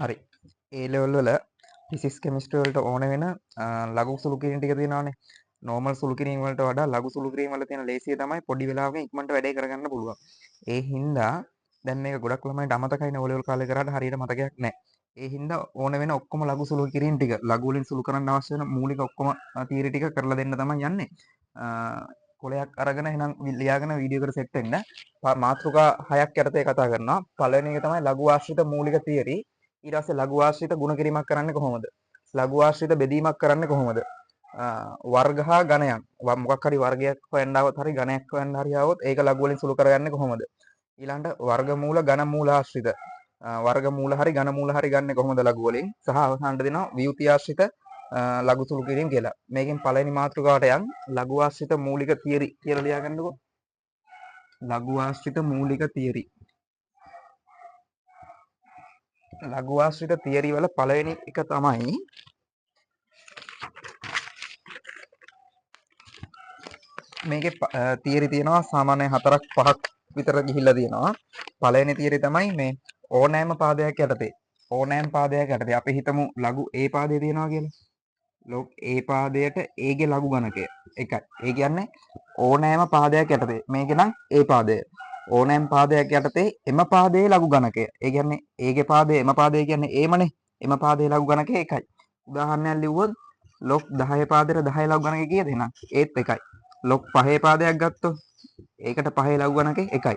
හරි. ඒ ලෙවල් වල physics chemistry වලට ඕන වෙන ලඝු සුළු කිරීම් ටික තියෙනවානේ. නෝමල් සුළු කිරීම් වලට වඩා ලඝු සුළු කිරීම් වල තියෙන ලේසිය තමයි පොඩි වෙලාවකින් ඉක්මනට වැඩේ කරගන්න පුළුවන්. ඒ හින්දා දැන් මේක ගොඩක් ළමයින්ට අමතකයිනේ ඕ ලෙවල් කාලේ කරාට හරියට මතකයක් නැහැ. ඒ හින්දා ඕන වෙන ඔක්කොම ලඝු සුළු කිරීම් ටික ලඝු වලින් සුළු කරන්න අවශ්‍ය වෙන මූලික ඔක්කොම තීරි ටික කරලා දෙන්න තමයි යන්නේ. කොලයක් අරගෙන එහෙනම් ලියාගෙන වීඩියෝ එකට සෙට් වෙන්න. මාතෘකා 6ක් යටතේ කතා කරනවා. පළවෙනි එක තමයි ලඝු ආශ්‍රිත මූලික තියරි. ඊට පස්සේ ලඝු ආශ්‍රිත ගුණ කිරීමක් කරන්නේ කොහොමද? ලඝු ආශ්‍රිත බෙදීමක් කරන්නේ කොහොමද? වර්ග හා ගණයන් මොකක් හරි වර්ගයක් හොයන්න આવොත් හරි ගණයක් හොයන්න හරි આવොත් ඒක ලඝු වලින් සුළු කරගන්නේ කොහොමද? ඊළඟට වර්ගමූල ඝනමූල ආශ්‍රිත වර්ගමූල හරි ඝනමූල හරි ගන්නෙ කොහොමද ලඝු වලින්? සහ අවසානට දෙනවා ව්‍යුති ආශ්‍රිත ලඝු සුළු කිරීම කියලා. මේකෙන් පළවෙනි මාතෘකාවට යන් ලඝු ආශ්‍රිත මූලික තියරි කියලා ලියාගන්නකො. ලඝු ආශ්‍රිත මූලික තියරි. ලඝු ආශ්‍රිත තියරි වල පළවෙනි එක තමයි මේකේ තියරි තියෙනවා සාමාන්‍යයෙන් 4ක් 5ක් විතර ගිහිල්ලා තියෙනවා. පළවෙනි තියරි තමයි මේ ඕනෑම පාදයක් යටතේ ඕනෑම පාදයක් යටතේ අපි හිතමු ලඝු A පාදය තියෙනවා කියලා. ලොග් A පාදයට A ගේ ලඝු ගණකය 1යි. ඒ කියන්නේ ඕනෑම පාදයක් යටතේ මේක නම් A පාදය. ඕනෑම පාදයක් යටතේ එම පාදයේ ලඝු ගණකය. ඒ කියන්නේ A ගේ පාදය එම පාදය කියන්නේ Aමනේ. එම පාදයේ ලඝු ගණකය 1යි. උදාහරණයක් ලිව්වොත් log 10 පාදයට 10 ලඝු ගණකය කීයද එහෙනම්? ඒත් 1යි. log 5 පාදයක් ගත්තොත් ඒකට 5 ලඝු ගණකය 1යි.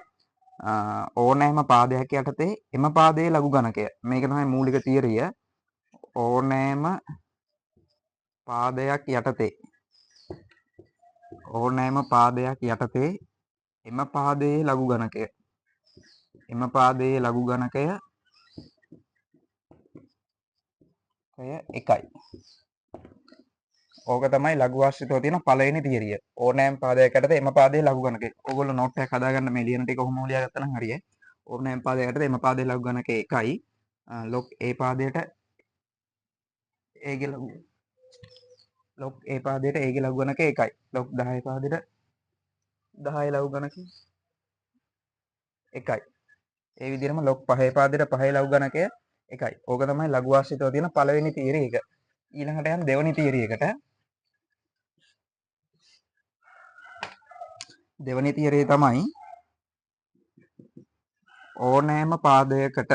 ඕනෑම පාදයක් යටතේ එම පාදයේ ලඝු ගණකය. මේක තමයි මූලික තියරිය. ඕනෑම පාදයක් යටතේ ඕනෑම පාදයක් යටතේ එම පාදයේ ලඝු ගණකය එම පාදයේ ලඝු ගණකය 1යි. ඕක තමයි ලඝු ආශ්‍රිතව තියෙන පළවෙනි තියරිය. ඕනෑම පාදයක් යටතේ එම පාදයේ ලඝු ගණකය. ඕගොල්ලෝ නෝට් එකක් හදාගන්න මේ ලියන ටික කොහොම ලියාගත්තා නම් හරියයි. ඕනෑම පාදයක් යටතේ එම පාදයේ ලඝු ගණකය 1යි. log A පාදයට A ගේ ලඝු log A පාදයට A ගේ ලඝු ගණකය 1යි. log 10 පාදයට 10 ලඝු ගණකය 1යි. ඒ විදිහටම log 5 පාදයට 5 ලඝු ගණකය 1යි. ඕක තමයි ලඝු ආශ්‍රිතව තියෙන පළවෙනි තියරි එක. ඊළඟට යන දෙවෙනි තියරි එකට. දෙවෙනි තියරිය තමයි ඕනෑම පාදයකට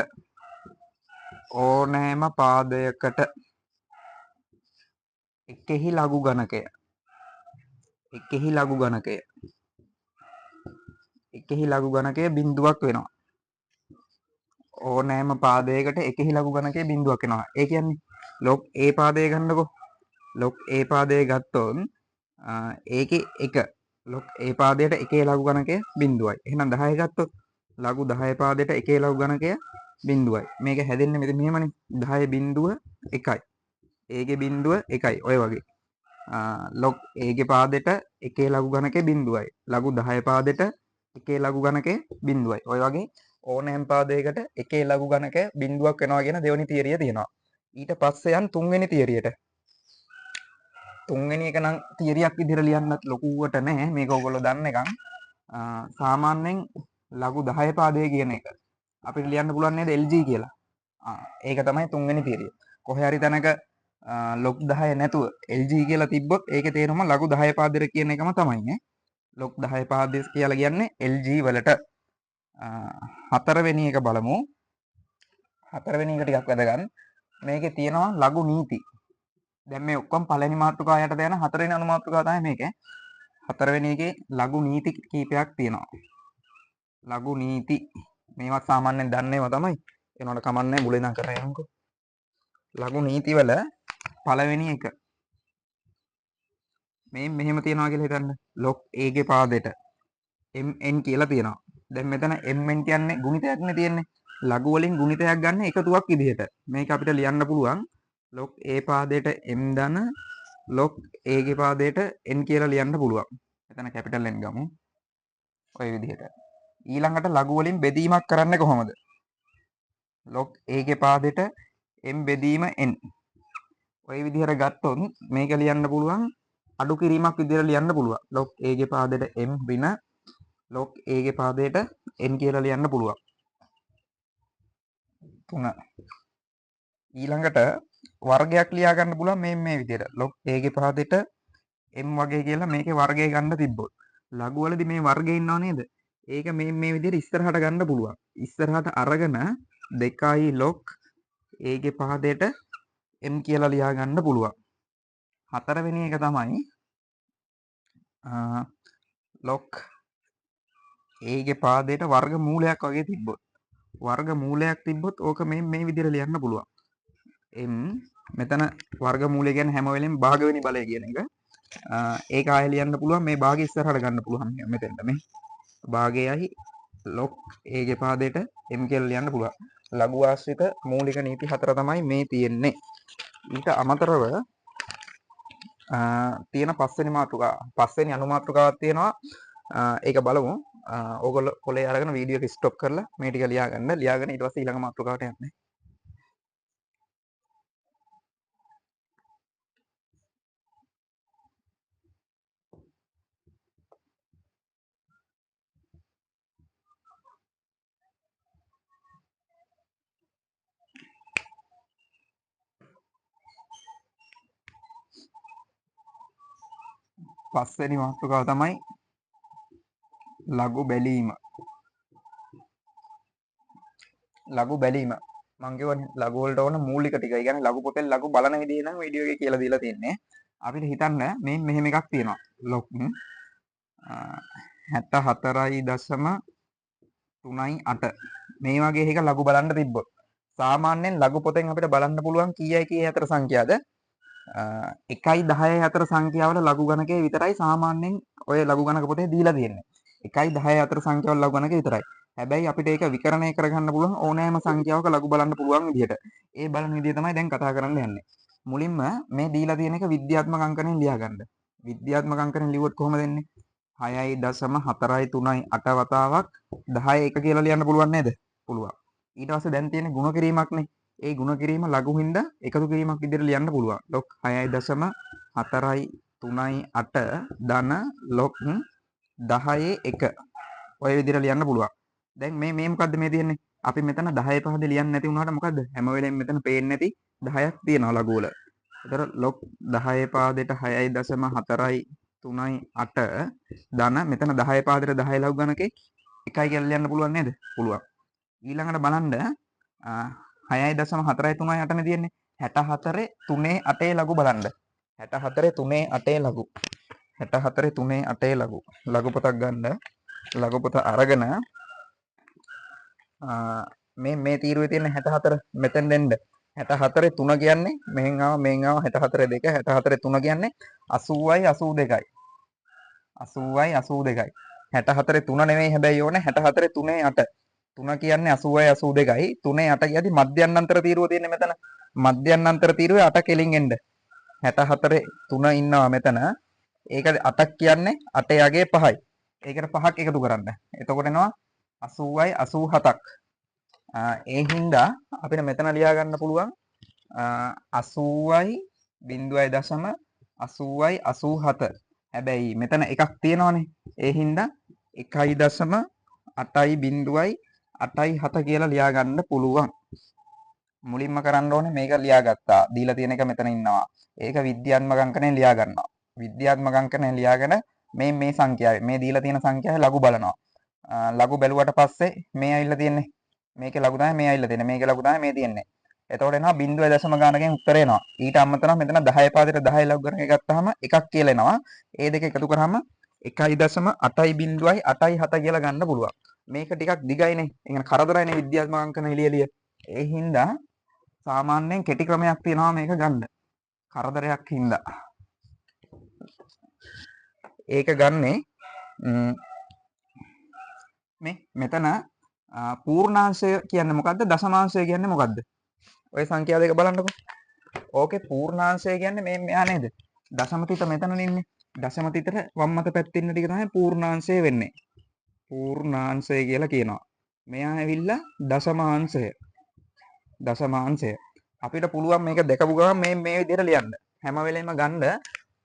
එකෙහි ලඝු ගණකය බිඳුවක් වෙනවා. ඕනෑම පාදයකට එකෙහි ලඝු ගණකය බිඳුවක් වෙනවා. ඒ කියන්නේ log A පාදය ගන්නකො. log A පාදය ගත්තොත් ඒකේ 1 log A පාදයට එකේ ලඝු ගණකය බිඳුවයි. එහෙනම් 10 ගත්තොත් ලඝු 10 පාදයට එකේ ලඝු ගණකය බිඳුවයි. මේක හැදෙන්නේ මෙහෙමනේ 10 බිඳුව 1යි. A ගේ බිඳුව 1යි. ඔය වගේ. log A ගේ පාදයට එකේ ලඝු ගණකය බිඳුවයි. ලඝු 10 පාදයට එකේ ලඝු ගණකය බිඳුවයි. ඔය වගේ ඕනෑම පාදයකට එකේ ලඝු ගණකය බිඳුවක් වෙනවා කියන දෙවෙනි තියරිය තියෙනවා. ඊට පස්සේ යන් තුන්වෙනි තියරියට. තුන්වෙනි එක නම් තියරියක් විදිහට ලියන්නත් ලොකුවට නැහැ. මේක ඔයගොල්ලෝ දන්න එකක්. සාමාන්‍යයෙන් ලඝු 10 පාදය කියන එක අපිට ලියන්න පුළුවන් නේද LG කියලා. ඒක තමයි තුන්වෙනි තියරිය. කොහේ හරි තැනක log 10 නැතුව LG කියලා තිබ්බොත් ඒකේ තේරුම ලඝු 10 පාදයට කියන එකම තමයි නේ. log 10 පාදය කියලා කියන්නේ LG වලට. හතරවෙනි එක බලමු. හතරවෙනි එක ටිකක් වැදගත්. මේකේ තියෙනවා ලඝු නීති. දැන් මේ ඔක්කොම පළවෙනි මාතෘකාව යටතේ යන හතරවෙනි අනු මාතෘකාව තමයි මේක. හතරවෙනි එකේ ලඝු නීති කීපයක් තියෙනවා. ලඝු නීති මේවා සාමාන්‍යයෙන් දන්නේව තමයි. ඒනොට කමන්නේ මුලින් ඉඳන් කරගෙන යමුකෝ. ලඝු නීති වල පළවෙනි එක මේ මෙහෙම තියනවා කියලා හිතන්න. log A ගේ පාදෙට mn කියලා තියෙනවා. දැන් මෙතන mn කියන්නේ ගුණිතයක්නේ තියෙන්නේ. ලඝු වලින් ගුණිතයක් ගන්න එකතුවක් විදිහට. මේක අපිට ලියන්න පුළුවන් log A පාදයට m ධන log A ගේ පාදයට n කියලා ලියන්න පුළුවන්. මෙතන කැපිටල් n ගමු. ඔය විදිහට. ඊළඟට ලඝු වලින් බෙදීමක් කරන්නේ කොහොමද? log A ගේ පාදයට m බෙදීම n. ඔය විදිහට ගත්තොත් මේක ලියන්න පුළුවන් අඩු කිරීමක් විදිහට ලියන්න පුළුවන්. log A ගේ පාදයට m ඍණ log A ගේ පාදයට n කියලා ලියන්න පුළුවන්. 3 ඊළඟට වර්ගයක් ලියා ගන්න පුළුවන් මේ විදිහට. log a ගේ පහදෙට m වගේ කියලා මේකේ වර්ගය ගන්න තිබ්බොත්. ලඝු වලදී මේ වර්ගය ඉන්නව නේද? ඒක මේ විදිහට ඉස්සරහට ගන්න පුළුවන්. ඉස්සරහට අරගෙන 2 log a ගේ පහදෙට m කියලා ලියා ගන්න පුළුවන්. හතරවෙනි එක තමයි log a ගේ පාදයට වර්ග මූලයක් වගේ තිබ්බොත්. වර්ග මූලයක් තිබ්බොත් ඕක මේ විදිහට ලියන්න පුළුවන්. m මෙතන වර්ග මූලය කියන්නේ හැම වෙලෙම භාගවෙනි බලය කියන එක. ඒක ආයෙ ලියන්න පුළුවන් මේ භාගය ඉස්සරහට ගන්න පුළුවන් මෙතෙන්ට මේ භාගයයි log a ගේ පාදයට m කියලා ලියන්න පුළුවන්. ලඝු ආශ්‍රිත මූලික නීති හතර තමයි මේ තියෙන්නේ. ඊට අමතරව තියෙන පස්වෙනි අනුමාතෘකාවක් තියෙනවා. ඒක බලමු. ඕගොල්ලෝ කොලේ අරගෙන වීඩියෝ එක ස්ටොප් කරලා මේ ටික ලියාගෙන ඊට පස්සේ ඊළඟ මාතෘකාවට යන්න. පස්වෙනි මාතෘකාව තමයි ලඝු බැලීම. ලඝු බැලීම මම කියවනේ ලඝු වලට ඕන මූලික ටික. ඒ කියන්නේ ලඝු පොතේ ලඝු බලන විදිහ නම් වීඩියෝ එකේ කියලා දීලා තියෙන්නේ. අපිට හිතන්න මේ මෙහෙම එකක් තියෙනවා. log 74.38 මේ වගේ එක ලඝු බලන්න තිබ්බොත් සාමාන්‍යයෙන් ලඝු පොතෙන් අපිට බලන්න පුළුවන් කීයයි කීයේ අතර සංඛ්‍යාවද? 1යි 10යි අතර සංඛ්‍යාවල ලඝු ගණකයේ විතරයි සාමාන්‍යයෙන් ඔය ලඝු ගණක පොතේ දීලා තියෙන්නේ. 1යි 10යි අතර සංඛ්‍යාවල ලඝු ගණකයේ විතරයි. හැබැයි අපිට ඒක විකරණය කරගන්න පුළුවන් ඕනෑම සංඛ්‍යාවක ලඝු බලන්න පුළුවන් විදිහට. ඒ බලන විදිය තමයි දැන් කතා කරන්න යන්නේ. මුලින්ම මේ දීලා තියෙන එක විද්‍යාත්මක අංකණයෙන් ලියා ගන්න. විද්‍යාත්මක අංකණයෙන් ලියුවොත් කොහොමද එන්නේ? 6.438 වතාවක් 10 එක කියලා ලියන්න පුළුවන් නේද? පුළුවන්. ඊට පස්සේ දැන් තියෙන්නේ ගුණ කිරීමක්නේ. ඒ ගුණ කිරීම ලඝු හින්දා එකතු කිරීමක් විදිහට ලියන්න පුළුවන්. log 6.438 ධන log 10 ඔය විදිහට ලියන්න පුළුවන්. දැන් මේ මොකද්ද මේ තියෙන්නේ? අපි මෙතන 10 පහද ලියන්න නැති වුණාට මොකද්ද? හැම වෙලෙම මෙතන පේන්නේ නැති 10ක් තියෙනවා ලඝු වල. ඒතර log 10 පාදෙට 6.438 ධන මෙතන 10 පාදෙට 10 ලඝු ගණකේ 1යි කියලා ලියන්න පුළුවන් නේද? පුළුවන්. ඊළඟට බලන්න 6.438 නේ තියෙන්නේ. 64.38 ලඝු බලන්න. 64.38 ලඝු. 64.38 ලඝු. ලඝු පොතක් ගන්න. ලඝු පොත අරගෙන මේ තීරුවේ තියෙන 64 මෙතෙන් දෙන්න. 64 3 කියන්නේ මෙහෙන් ආව 64 2 64 3 කියන්නේ 80යි 82යි. 80යි 82යි. 64 3 නෙමෙයි හැබැයි ඕනේ 64 3 8. 3 කියන්නේ 80යි 82යි. 3 8 කියද්දි මධ්‍යන්තර තීරුව තියෙන්නේ මෙතන. මධ්‍යන්තර තීරුවේ 8 කෙලින් එන්න. 64 3 ඉන්නවා මෙතන. ඒක 8ක් කියන්නේ 8 යගේ 5යි. ඒකට 5ක් එකතු කරන්න. එතකොට එනවා 80යි 87ක්. ඒ හින්දා අපිට මෙතන ලියා ගන්න පුළුවන් 80යි 0.80යි 87. හැබැයි මෙතන එකක් තියෙනවනේ. ඒ හින්දා 1.8යි 0.87 කියලා ලියා ගන්න පුළුවන්. මුලින්ම කරන්න ඕනේ මේක ලියාගත්තා. දීලා තියෙන එක මෙතන ඉන්නවා. ඒක විද්‍යාත්මක අංකණයෙන් ලියා ගන්නවා. විද්‍යාත්මක අංකණයෙන් ලියාගෙන මේ සංඛ්‍යාවේ මේ දීලා තියෙන සංඛ්‍යාවේ ලඝු බලනවා. ලඝු බැලුවට පස්සේ මේ ඇවිල්ලා තියෙන්නේ. මේකේ ලඝු තමයි මේ ඇවිල්ලා තියෙන්නේ. මේකේ ලඝු තමයි මේ තියෙන්නේ. එතකොට එනවා 0.0 ගානකින් උත්තර එනවා. ඊට අමතරව මෙතන 10 පාදයට 10 ලඝු ගණක ගත්තාම එකක් කියලා එනවා. ඒ දෙක එකතු කරාම 1.8.8.7 කියලා ගන්න පුළුවන්. මේක ටිකක් දිගයිනේ. ඒ කියන්නේ කරදරයිනේ විද්‍යාත්මක අංකන එළිය. ඒ හින්දා සාමාන්‍යයෙන් කෙටි ක්‍රමයක් තියෙනවා මේක ගන්න. කරදරයක් හින්දා. ඒක ගන්නේ මෙතන පූර්ණාංශය කියන්නේ මොකද්ද? දශමාංශය කියන්නේ මොකද්ද? ඔය සංඛ්‍යා දෙක බලන්නකෝ. ඕකේ පූර්ණාංශය කියන්නේ මේ මෙහා නේද? දශම තිත මෙතන ඉන්නේ. දශම තිතට වම් අත පැත්තේ ඉන්න ටික තමයි පූර්ණාංශය වෙන්නේ. පූර්ණාංශය කියලා කියනවා. මෙයා ඇවිල්ලා දශමාංශය. දශමාංශය. අපිට පුළුවන් මේක දැකපු ගමන් මේ විදිහට ලියන්න. හැම වෙලෙම ගන්න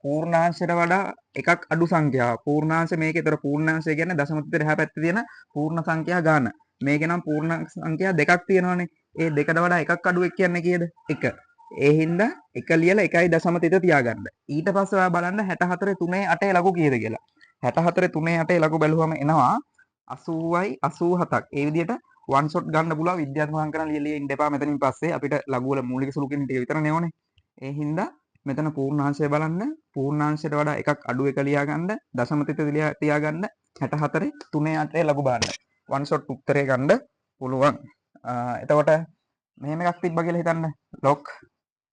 පූර්ණාංශයට වඩා එකක් අඩු සංඛ්‍යාවක්. පූර්ණාංශ මේකේතර පූර්ණාංශය කියන්නේ දශම තිතේ එහා පැත්තේ තියෙන පූර්ණ සංඛ්‍යා ගාන. මේකේ නම් පූර්ණ සංඛ්‍යා දෙකක් තියෙනවානේ. ඒ දෙකට වඩා එකක් අඩු එක කියන්නේ කීයද? 1. ඒ හින්දා 1 ලියලා 1.3 තියාගන්න. ඊට පස්සේ ඔයා බලන්න 64 3 8 ලඝු කීයද කියලා. 64 3 8 ලඝු බැලුවම එනවා 80යි 87ක්. ඒ විදිහට වන් ෂොට් ගන්න පුළුවන් විද්‍යාත්මක අංකන ලියලා ඉන්න එපා මෙතනින් පස්සේ අපිට ලඝු වල මූලික සුළු කින් ටික විතරනේ ඕනේ. ඒ හින්දා මෙතන පූර්ණාංශය බලන්න පූර්ණාංශයට වඩා එකක් අඩු එක ලියාගන්න දශම තිත තියාගන්න 64 3 8 ලඝු බලන්න. වන් ෂොට් උත්තරේ ගන්න පුළුවන්. එතකොට මෙහෙම එකක් තිබ්බා කියලා හිතන්න. log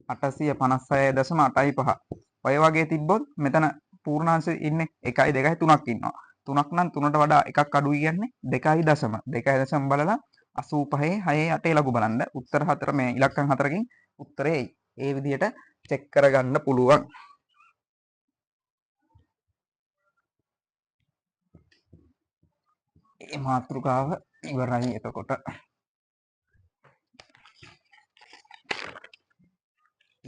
856.85 ඔය වගේ තිබ්බොත් මෙතන පූර්ණාංශ ඉන්නේ 1යි 2යි 3ක් ඉන්නවා. 3ක් නම් 3ට වඩා එකක් අඩුයි කියන්නේ 2.2 බලලා 85 6 8 ලඝු බලන්න. උත්තර 4 මේ ඉලක්කම් 4කින් උත්තරේ එයි. ඒ විදිහට චෙක් කරගන්න පුළුවන්. මේ මාතෘකාව ඉවරයි. එතකොට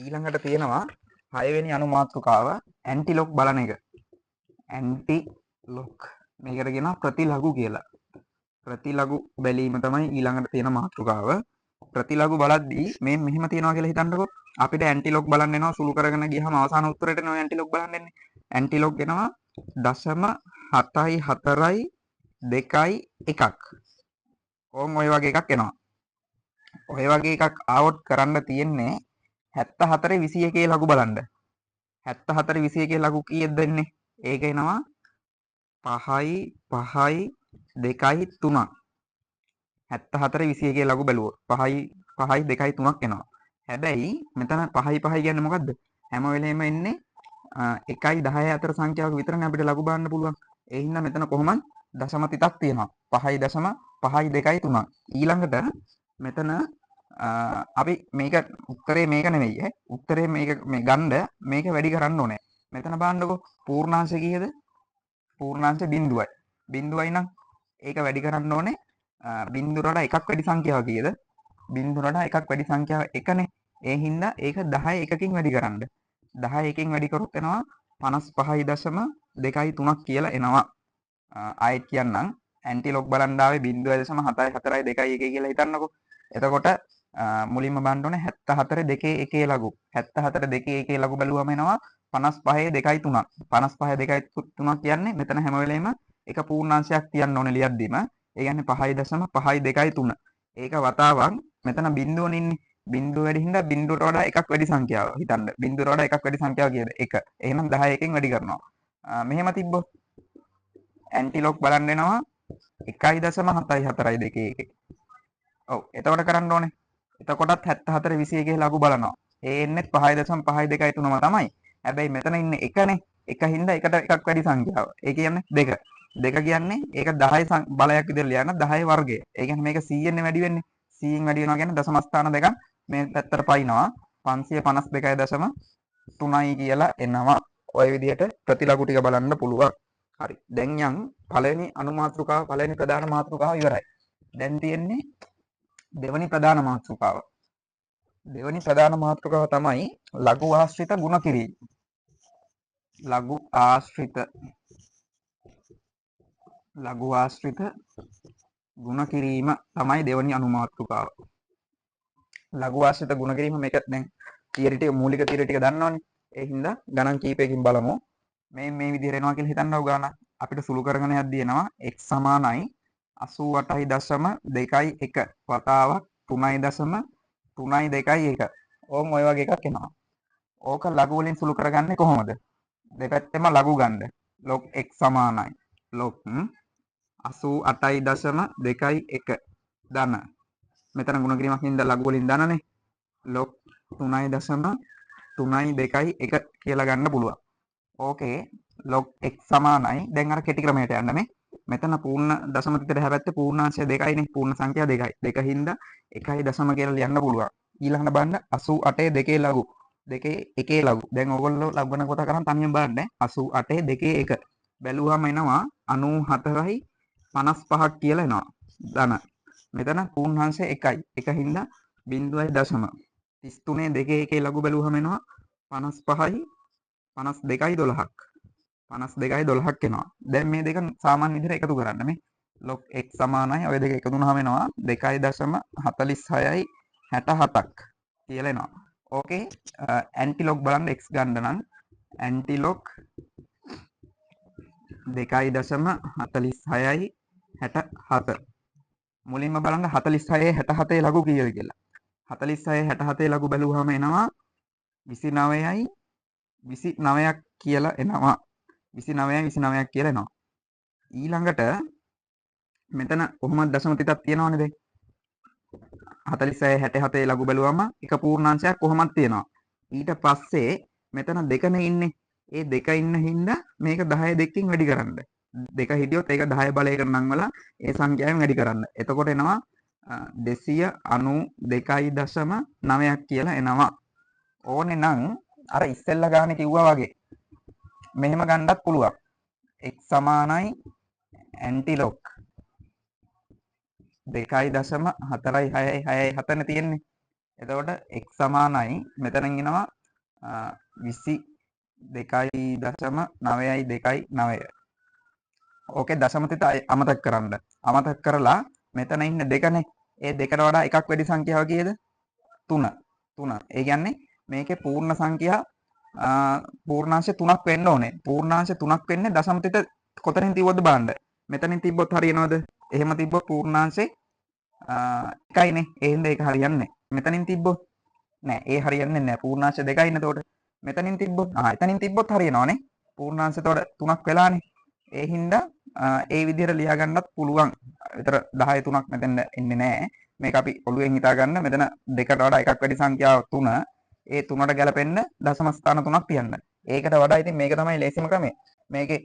ඊළඟට තියෙනවා 6 වෙනි අනුමාතෘකාව ඇන්ටි ලොග් බලන එක. ඇන්ටි ලොග් මේකට කියනවා ප්‍රතිලඝු කියලා. ප්‍රතිලඝු බැලීම තමයි ඊළඟට තියෙන මාතෘකාව. ප්‍රතිලඝු බලද්දී මේ මෙහෙම තියනවා කියලා හිතන්නකෝ. අපිට ඇන්ටි ලොග් බලන්න එනවා සුළු කරගෙන ගියහම අවසාන උත්තරේට නෝ ඇන්ටි ලොග් බලන්න එන්නේ. ඇන්ටි ලොග් එනවා 0.74යි 2යි 1ක්. ඕම් ඔය වගේ එකක් එනවා. ඔය වගේ එකක් ආවොත් කරන්න තියෙන්නේ 74 21 ලඝු බලන්න. 74 21 ලඝු කීයද දෙන්නේ? ඒක එනවා 5යි 5යි 2යි 3ක්. 74 21 ලඝු බැලුවොත් 5යි 5යි 2යි 3ක් එනවා. හැබැයි මෙතන 5යි 5යි කියන්නේ මොකද්ද? හැම වෙලේම එන්නේ 1යි 10යි අතර සංඛ්‍යාවක විතරනේ අපිට ලඝු බලන්න පුළුවන්. ඒ හින්දා මෙතන කොහොමද දශම තිතක් තියෙනවා. 5.5යි 2යි 3ක්. ඊළඟට මෙතන අපි මේක උත්තරේ මේක නෙවෙයි ඈ. උත්තරේ මේක මේ ගන්න මේක වැඩි කරන්න ඕනේ. මෙතන බලන්නකෝ පූර්ණාංශ කීයද? පූර්ණාංශ බිඳුවයි. බිඳුවයි නම් ඒක වැඩි කරන්න ඕනේ. බිඳුවට එකක් වැඩි සංඛ්‍යාව කීයද? බිඳුවට එකක් වැඩි සංඛ්‍යාව එකනේ. ඒ හින්දා ඒක 10 එකකින් වැඩි කරන්න. 10 එකකින් වැඩි කරොත් එනවා 55.23ක් කියලා එනවා. ආයෙත් කියන්නම් ඇන්ටි ලොග් බලන්න ආවේ 0.74යි 2යි 1 කියලා හිතන්නකෝ. එතකොට මුලින්ම බලන්න ඕනේ 74 2 1 ලඝු. 74 2 1 ලඝු බැලුවම එනවා 55 2යි 3ක්. 55 2යි 3ක් කියන්නේ මෙතන හැම වෙලේම එක පූර්ණාංශයක් තියන්න ඕනේ ලියද්දිම. ඒ කියන්නේ 5.5යි 2යි 3. ඒක වතාවක් මෙතන බිඳුවනේ ඉන්නේ. බිඳුව වැඩි හින්දා බිඳුවට වඩා එකක් වැඩි සංඛ්‍යාව හිතන්න. බිඳුවට වඩා එකක් වැඩි සංඛ්‍යාව කීයද? 1. එහෙනම් 10 එකෙන් වැඩි කරනවා. මෙහෙම තිබ්බොත් ඇන්ටි ලොග් බලන්න එනවා 1.74යි 2 1. ඔව් එතකොට කරන්න ඕනේ. එතකොටත් 74 21 ලඝු බලනවා. ඒ එන්නේ 5.5යි 2යි 3ම තමයි. හැබැයි මෙතන ඉන්නේ 1නේ. 1 හින්දා එකට එකක් වැඩි සංඛ්‍යාව. ඒ කියන්නේ 2. 2 කියන්නේ ඒක 10 බලයක් විදිහට ලියන්න 10 වර්ගය. ඒ කියන්නේ මේක 100 න් වැඩි වෙන්නේ. 100න් වැඩි වෙනවා කියන්නේ දශම ස්ථාන දෙකක් මේ පැත්තට පයින්නවා. 552.3යි කියලා එනවා. ඔය විදිහට ප්‍රතිලඝු ටික බලන්න පුළුවන්. හරි. දැන් යන් පළවෙනි අනුමාතෘකාව පළවෙනි ප්‍රධාන මාතෘකාව ඉවරයි. දැන් තියෙන්නේ දෙවනි ප්‍රධාන මාතෘකාව. දෙවනි ප්‍රධාන මාතෘකාව තමයි ලඝු ආශ්‍රිත ගුණ කිරීම. ලඝු ආශ්‍රිත ගුණ කිරීම තමයි දෙවනි අනුමාතෘකාව. ලඝු ආශ්‍රිත ගුණ කිරීම මේක දැන් තියරි ටික මූලික තියරි ටික දන්නවනේ. ඒ හින්දා ගණන් කීපයකින් බලමු. මේ විදිහට එනවා කියලා හිතන්නව ගාන අපිට සුළු කරගෙන යද්දී එනවා x සමානයි 88.21 වතාවක් 3.3.21 ඕම් ඔය වගේ එකක් එනවා. ඕක ලඝු වලින් සුළු කරගන්නේ කොහොමද? දෙපැත්තෙම ලඝු ගන්න. log x සමානයි log 88.21 ධන. මෙතන ගුණ කිරීමක් හින්දා ලඝු වලින් ධනනේ. log 3.3.21 කියලා ගන්න පුළුවන්. ඕකේ log x සමානයි දැන් අර කෙටි ක්‍රමයට යන්න මේ. මෙතන පූර්ණ දශම තිතට හැබැත්තේ පූර්ණාංශය 2යිනේ. පූර්ණ සංඛ්‍යා 2යි. 2 හින්දා 1.0 කියලා ලියන්න පුළුවන්. ඊළඟට බලන්න 88 2 ලඝු. 2 1 ලඝු. දැන් ඕගොල්ලෝ ලබන කොට කරන් තනියම බලන්න 88 2 1. බැලුවාම එනවා 94යි 55ක් කියලා එනවා. ධන. මෙතන පූර්ණාංශය 1යි. 1 හින්දා 0.0. 33 2 1 ලඝු බැලුවාම එනවා 55යි 52යි 12ක්. 52යි 12ක් එනවා. දැන් මේ දෙක සාමාන්‍ය විදිහට එකතු කරන්න මේ log x සමානයි ඔය දෙක එකතු වුනහම එනවා 2.46යි 67ක් කියලා එනවා. ඕකේ ඇන්ටිලොග් බලන්න x ගන්න නම් ඇන්ටිලොග් 2.46යි 67. මුලින්ම බලන්න 46 67 ලඝු කීයද කියලා. 46 67 ලඝු බැලුවාම එනවා 29යි 29ක් කියලා එනවා. 29යි 29ක් කියලා එනවා. ඊළඟට මෙතන කොහොමද දශම තිතක් තියෙනවනේ දැන්. 46 67 ලඝු බැලුවම එක පූර්ණාංශයක් කොහොමද තියෙනවා. ඊට පස්සේ මෙතන දෙකනේ ඉන්නේ. ඒ දෙක ඉන්න හින්දා මේක 10 දෙකකින් වැඩි කරන්න. දෙක හිටියොත් ඒක 10 බලයකට නංවලා ඒ සංඛ්‍යාවෙන් වැඩි කරන්න. එතකොට එනවා 292.9ක් කියලා එනවා. ඕනේ නම් අර ඉස්සෙල්ලා ගානේ කිව්වා වගේ මෙහෙම ගන්නත් පුළුවන්. x සමානයි ඇන්ටිලොග් 2.46යි තියෙන්නේ. එතකොට x සමානයි මෙතනින් එනවා 22.9යි. ඕකේ දශම තිත අමතක කරන්න. අමතක කරලා මෙතන ඉන්න දෙකනේ. ඒ දෙකට වඩා එකක් වැඩි සංඛ්‍යාව කීයද? 3. 3. ඒ කියන්නේ මේකේ පූර්ණ සංඛ්‍යා පූර්ණාංශ 3ක් වෙන්න ඕනේ. පූර්ණාංශ 3ක් වෙන්නේ දශම තිත කොතනින් තිබ්බොත් බලන්න. මෙතනින් තිබ්බොත් හරියනවද? එහෙම තිබ්බොත් පූර්ණාංශේ එකයිනේ. ඒ හින්දා ඒක හරියන්නේ. මෙතනින් තිබ්බොත් නෑ. ඒ හරියන්නේ නෑ. පූර්ණාංශ දෙකයිනේ. එතකොට මෙතනින් තිබ්බොත් එතනින් තිබ්බොත් හරියනවනේ. පූර්ණාංශ එතකොට 3ක් වෙලානේ. ඒ හින්දා ඒ විදිහට ලියා ගන්නත් පුළුවන්. විතර 10 3ක් මෙතෙන් එන්නේ නැහැ. මේක අපි ඔළුවෙන් හිතා ගන්න. මෙතන දෙකට වඩා එකක් වැඩි සංඛ්‍යාව 3. ඒ 3ට ගැලපෙන්න දශම ස්ථාන 3ක් තියන්න. ඒකට වඩා ඉතින් මේක තමයි ලේසිම ක්‍රමය. මේකේ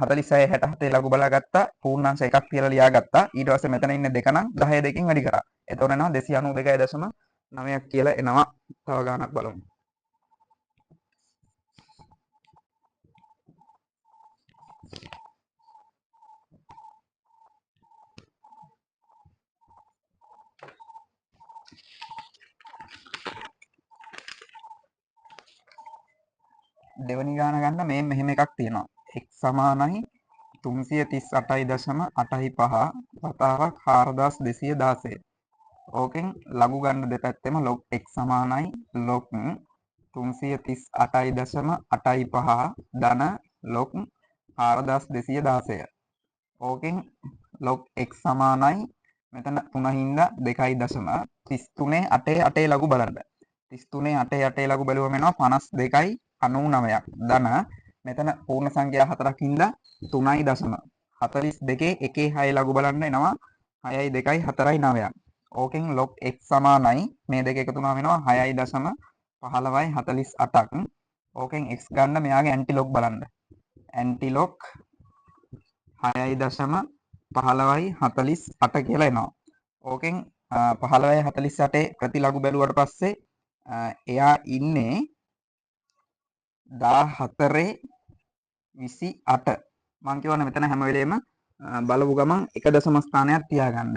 46 67 ලඝු බලා ගත්තා. පූර්ණාංශ එකක් කියලා ලියා ගත්තා. ඊට පස්සේ මෙතන ඉන්න දෙක නම් 10 දෙකකින් වැඩි කරා. එතකොට එනවා 292.9ක් කියලා එනවා. තව ගානක් බලමු. දෙවනි ගාන ගන්න මේ මෙහෙම එකක් තියෙනවා. x සමානයි 338.85 වතාවක් 4216. ඕකෙන් ලඝු ගන්න දෙපැත්තෙම log x සමානයි log 338.85 ධන log 4216. ඕකෙන් log x සමානයි මෙතන 3 හින්දා 2.33 8 8 ලඝු බලන්න. 33 8 8 ලඝු බැලුවම එනවා 52.99ක්. ධන මෙතන පූර්ණ සංඛ්‍යා 4ක් හින්දා 3.42 එකේ 6 ලඝු බලන්න එනවා 6යි 2යි 4යි 9ක්. ඕකෙන් log x සමානයි මේ දෙක එකතු වුණාම එනවා 6.15යි 48ක්. ඕකෙන් x ගන්න මෙයාගේ ඇන්ටිලොග් බලන්න. ඇන්ටිලොග් 6.15යි 48 කියලා එනවා. ඕකෙන් 15යි 48 ප්‍රතිලඝු බැලුවට පස්සේ එයා ඉන්නේ 14.28. මම කියවනේ මෙතන හැම වෙලේම බලපු ගමන් එක දශම ස්ථානයක් තියාගන්න.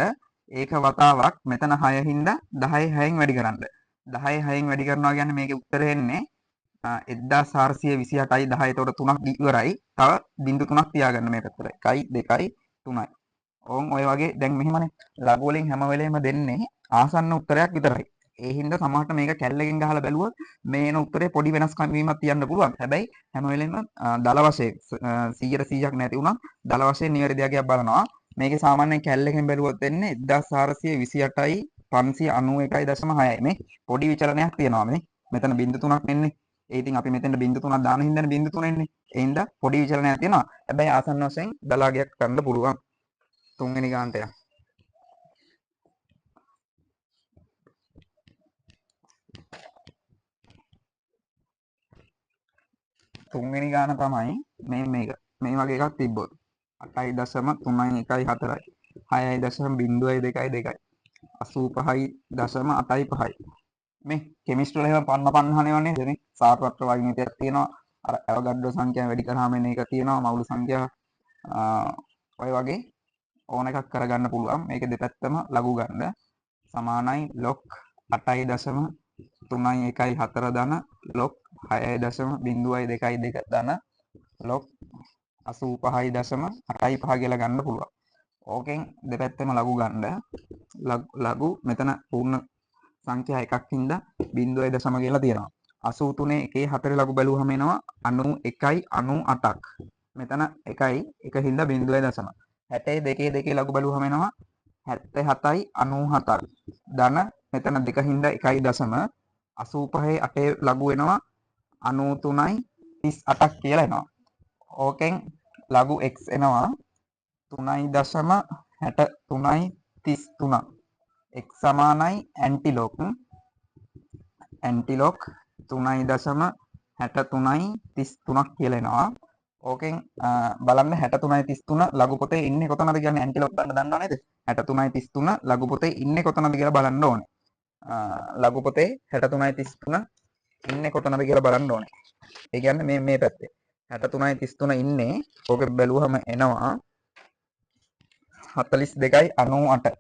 ඒක වතාවක් මෙතන 6 හින්දා 10 6න් වැඩි කරන්න. 10 6න් වැඩි කරනවා කියන්නේ මේකේ උත්තරය එන්නේ 1428යි 10. එතකොට 3ක් ඉවරයි. තව බිංදු 3ක් තියාගන්න මේ පැත්තට. 1යි 2යි 3යි. ඕන් ඔය වගේ දැන් මෙහෙමනේ ලඝු වලින් හැම වෙලේම දෙන්නේ ආසන්න උත්තරයක් විතරයි. ඒ හින්දා සමහරට මේක කැල්ලකින් ගහලා බැලුවොත් මේන උත්තරේ පොඩි වෙනස්කම් වීමක් තියන්න පුළුවන්. හැබැයි හැම වෙලේම දල වශයෙන් 100%ක් නැති වුණා දල වශයෙන් නිවැරදි අගයක් බලනවා. මේකේ සාමාන්‍යයෙන් කැල්ලකින් බැලුවොත් එන්නේ 1428යි 591.6යි. මේ පොඩි විචලනයක් තියෙනවා මේ. මෙතන බිංදු 3ක් එන්නේ. ඒ ඉතින් අපි මෙතෙන්ට බිංදු 3ක් දාන හින්දානේ බිංදු 3 එන්නේ. ඒ හින්දා පොඩි විචලනයක් තියෙනවා. හැබැයි ආසන්න වශයෙන් දල අගයක් ගන්න පුළුවන්. තුන්වෙනි ගානට යන්න. තුන්වෙනි ගාන තමයි මේක. මේ වගේ එකක් තිබ්බොත් 8.314යි 6.0.2යි 85.85යි. මේ කෙමිස්ට්‍රි වල එහෙම පන්නහනවනේ දෙනේ. සාරපත්‍ර වයින්තියක් තියෙනවා. අර ඇවගඩ්ඩෝ සංඛ්‍යාව වැඩි කරාම එන එක තියෙනවා. මවුළු සංඛ්‍යාව ඔය වගේ ඕන එකක් කරගන්න පුළුවන්. මේක දෙපැත්තම ලඝු ගන්න. සමානයි log 8.314 ධන log 6.0.22 ධන log 85.85 කියලා ගන්න පුළුවන්. ඕකෙන් දෙපැත්තම ලඝු ගන්න. ලඝු මෙතන පූර්ණ සංඛ්‍යා එකක් හින්දා 0.0 කියලා තියෙනවා. 83 එකේ 4 ලඝු බැලුවම එනවා 91යි 98ක්. මෙතන 1යි 1 හින්දා 0.0. 62 2 ලඝු බැලුවම එනවා 77යි 97ක්. ධන මෙතන 2 හින්දා 1.0. 85 8 ලඝු වෙනවා 93යි 38ක් කියලා එනවා. ඕකෙන් ලඝු x එනවා 3.63යි 33. x සමානයි ඇන්ටිලොග් 3.63යි 33ක් කියලා එනවා. ඕකෙන් බලන්න 63යි 33 ලඝු පොතේ ඉන්නේ කොතනද කියන්නේ ඇන්ටිලොග් ගන්න දන්නව නේද? 63යි 33 ලඝු පොතේ ඉන්නේ කොතනද කියලා බලන්න ඕනේ. ලඝු පොතේ 63යි 33 ඉන්නේ කොතනද කියලා බලන්න ඕනේ. ඒ කියන්නේ මේ පැත්තේ 63යි 33 ඉන්නේ. ඕක බැලුවම එනවා 42යි 98.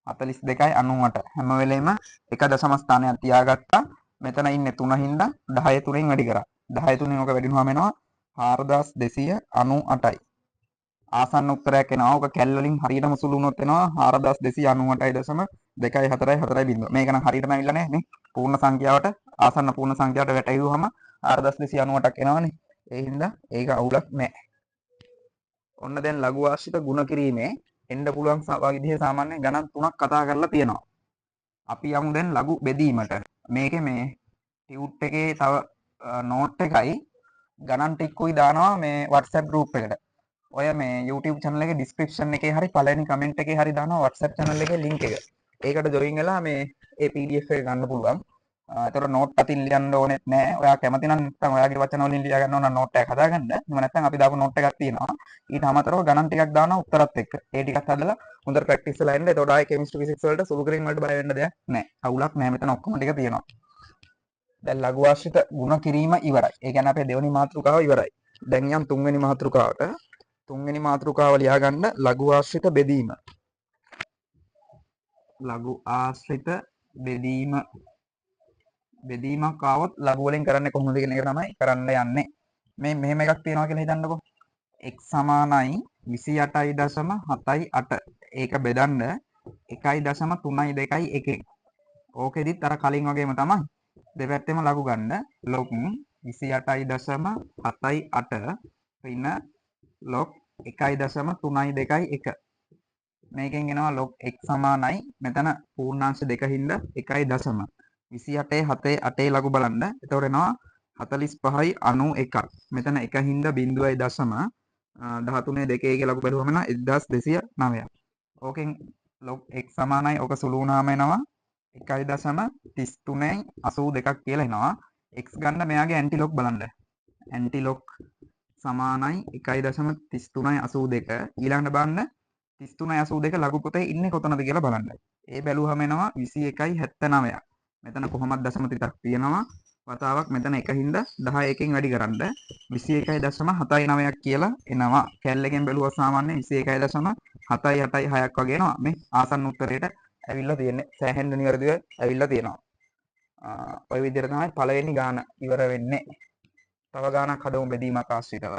42යි 98 හැම වෙලේම එක දශම ස්ථානයක් තියාගත්තා. මෙතන ඉන්නේ 3 හින්දා 10 3ෙන් වැඩි කරා. 10 3ෙන් ඔක වැඩි වුණාම එනවා 4298යි. ආසන්න උත්තරයක් එනවා. ඔක කැල් වලින් හරියටම සුළු වුණොත් එනවා 4298.440. මේක නම් හරියටම ඇවිල්ලා නැහැ නේ. පූර්ණ සංඛ්‍යාවට ආසන්න පූර්ණ සංඛ්‍යාවට වැටෙවුවම 4298ක් එනවනේ. ඒ හින්දා ඒක අවුලක් නැහැ. ඔන්න දැන් ලඝු ආශ්‍රිත ගුණ කිරීමේ එන්න පුළුවන් විදිහේ සාමාන්‍ය ගණන් තුනක් කතා කරලා තියෙනවා. අපි යමු දැන් ලඝු බෙදීමට. මේකේ මේ ටියුට් එකේ තව නෝට් එකයි ගණන් ටිකකුයි දානවා මේ WhatsApp group එකට. ඔය මේ YouTube channel එකේ description එකේ හරි පළවෙනි comment එකේ හරි දානවා WhatsApp channel එකේ link එක. ඒකට join වෙලා මේ ඒ PDF එක ගන්න පුළුවන්. ඒතර නෝට් අතින් ලියන්න ඕනෙත් නෑ. ඔයා කැමති නම් නැත්නම් ඔයාගේ වචන වලින් ලියා ගන්න ඕන නෝට් එකක් හදාගන්න. එහෙම නැත්නම් අපි දාපු නෝට් එකක් තියෙනවා. ඊට අමතරව ගණන් ටිකක් දානවා උත්තරත් එක්ක. ඒ ටිකත් හදලා හොඳට ප්‍රැක්ටිස් කරලා එන්න. එතකොට ආයේ කෙමිස්ට්‍රි ෆිසික්ස් වලට සුළු කිරීම වලට බය වෙන්න දෙයක් නෑ. අවුලක් නෑ. මෙතන ඔක්කොම ටික තියෙනවා. දැන් ලඝු ආශ්‍රිත ගුණ කිරීම ඉවරයි. ඒ කියන්නේ අපේ දෙවෙනි මාතෘකාව ඉවරයි. දැන් යම් තුන්වෙනි මාතෘකාවට. තුන්වෙනි මාතෘකාව ලියා ගන්න ලඝු ආශ්‍රිත බෙදීම. ලඝු ආශ්‍රිත බෙදීම බෙදීමක් ආවොත් ලඝු වලින් කරන්නේ කොහොමද කියන එක තමයි කරන්න යන්නේ. මේ මෙහෙම එකක් තියෙනවා කියලා හිතන්නකෝ. x සමානයි 28.78. ඒක බෙදන්න 1.32 එකෙන්. ඕකෙදිත් අර කලින් වගේම තමයි. දෙපැත්තෙම ලඝු ගන්න. log 28.78 ඍණ log 1.321. මේකෙන් එනවා log x සමානයි මෙතන පූර්ණාංශ දෙක හින්දා 1.28 7 ලඝු බලන්න. එතකොට එනවා 45යි 91ක්. මෙතන 1 හින්දා 0.13 2 ලඝු බැලුවම එනවා 1209ක්. ඕකෙන් log x සමානයි ඔක සුළු වුණාම එනවා 1.33යි 82ක් කියලා එනවා. x ගන්න මෙයාගේ ඇන්ටි ලොග් බලන්න. ඇන්ටි ලොග් සමානයි 1.33යි 82. ඊළඟට බලන්න 33.82 ලඝු පොතේ ඉන්නේ කොතනද කියලා බලන්න. ඒ බැලුවම එනවා 21.79ක්. මෙතන කොහොමද දශම තිතක් තියෙනවා. වතාවක් මෙතන 1 හින්දා 10 එකෙන් වැඩි කරන්න 21.79ක් කියලා එනවා. කැල් එකෙන් බැලුවා සාමාන්‍ය 21.786ක් වගේ එනවා. මේ ආසන්න උත්තරේට ඇවිල්ලා තියෙන්නේ. සෑහෙන්න නිවැරදිව ඇවිල්ලා තියෙනවා. ඔය විදිහට තමයි පළවෙනි ගාන ඉවර වෙන්නේ. තව ගානක් හදමු බෙදීමක් ආශ්‍රිතව.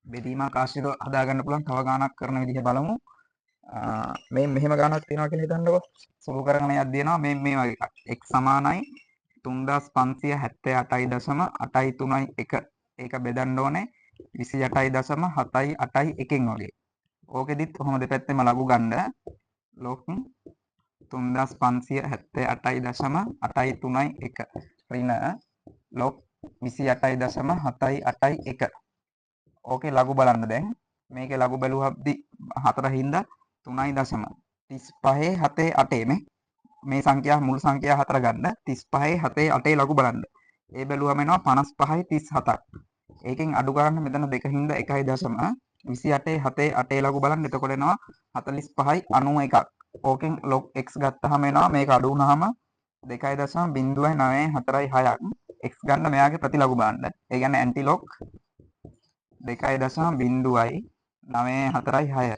බෙදීමක් ආශ්‍රිතව හදාගන්න පුළුවන් තව ගානක් කරන විදිහ බලමු. මේ මෙහෙම ගානක් තියෙනවා කියලා හිතන්නකෝ. සුළු කරගෙන යද්දී එනවා මේ වගේ එකක්. x සමානයි 3578.8.1. ඒක බෙදන්න ඕනේ 28.781 එකෙන් වගේ. ඕකෙදිත් කොහොම දෙපැත්තෙම ලඝු ගන්න. log 3578.831 ඍණ log 28.781. ඕකේ ලඝු බලන්න දැන්. මේකේ ලඝු බැලුවද්දි 4 හින්දා 3.3578 නේ. මේ සංඛ්‍යා මුල් සංඛ්‍යා 4 ගන්න 35.78 ලඝු බලන්න. ඒ බැලුවම එනවා 55.37ක්. ඒකෙන් අඩු ගන්න මෙතන 2 හින්දා 1.28 ලඝු බලන්න. එතකොට එනවා 45.91ක්. ඕකෙන් log x ගත්තාම එනවා මේක අඩු වුණාම 2.09446ක්. x ගන්න මෙයාගේ ප්‍රතිලඝු බලන්න. ඒ කියන්නේ ඇන්ටි log 2.09446.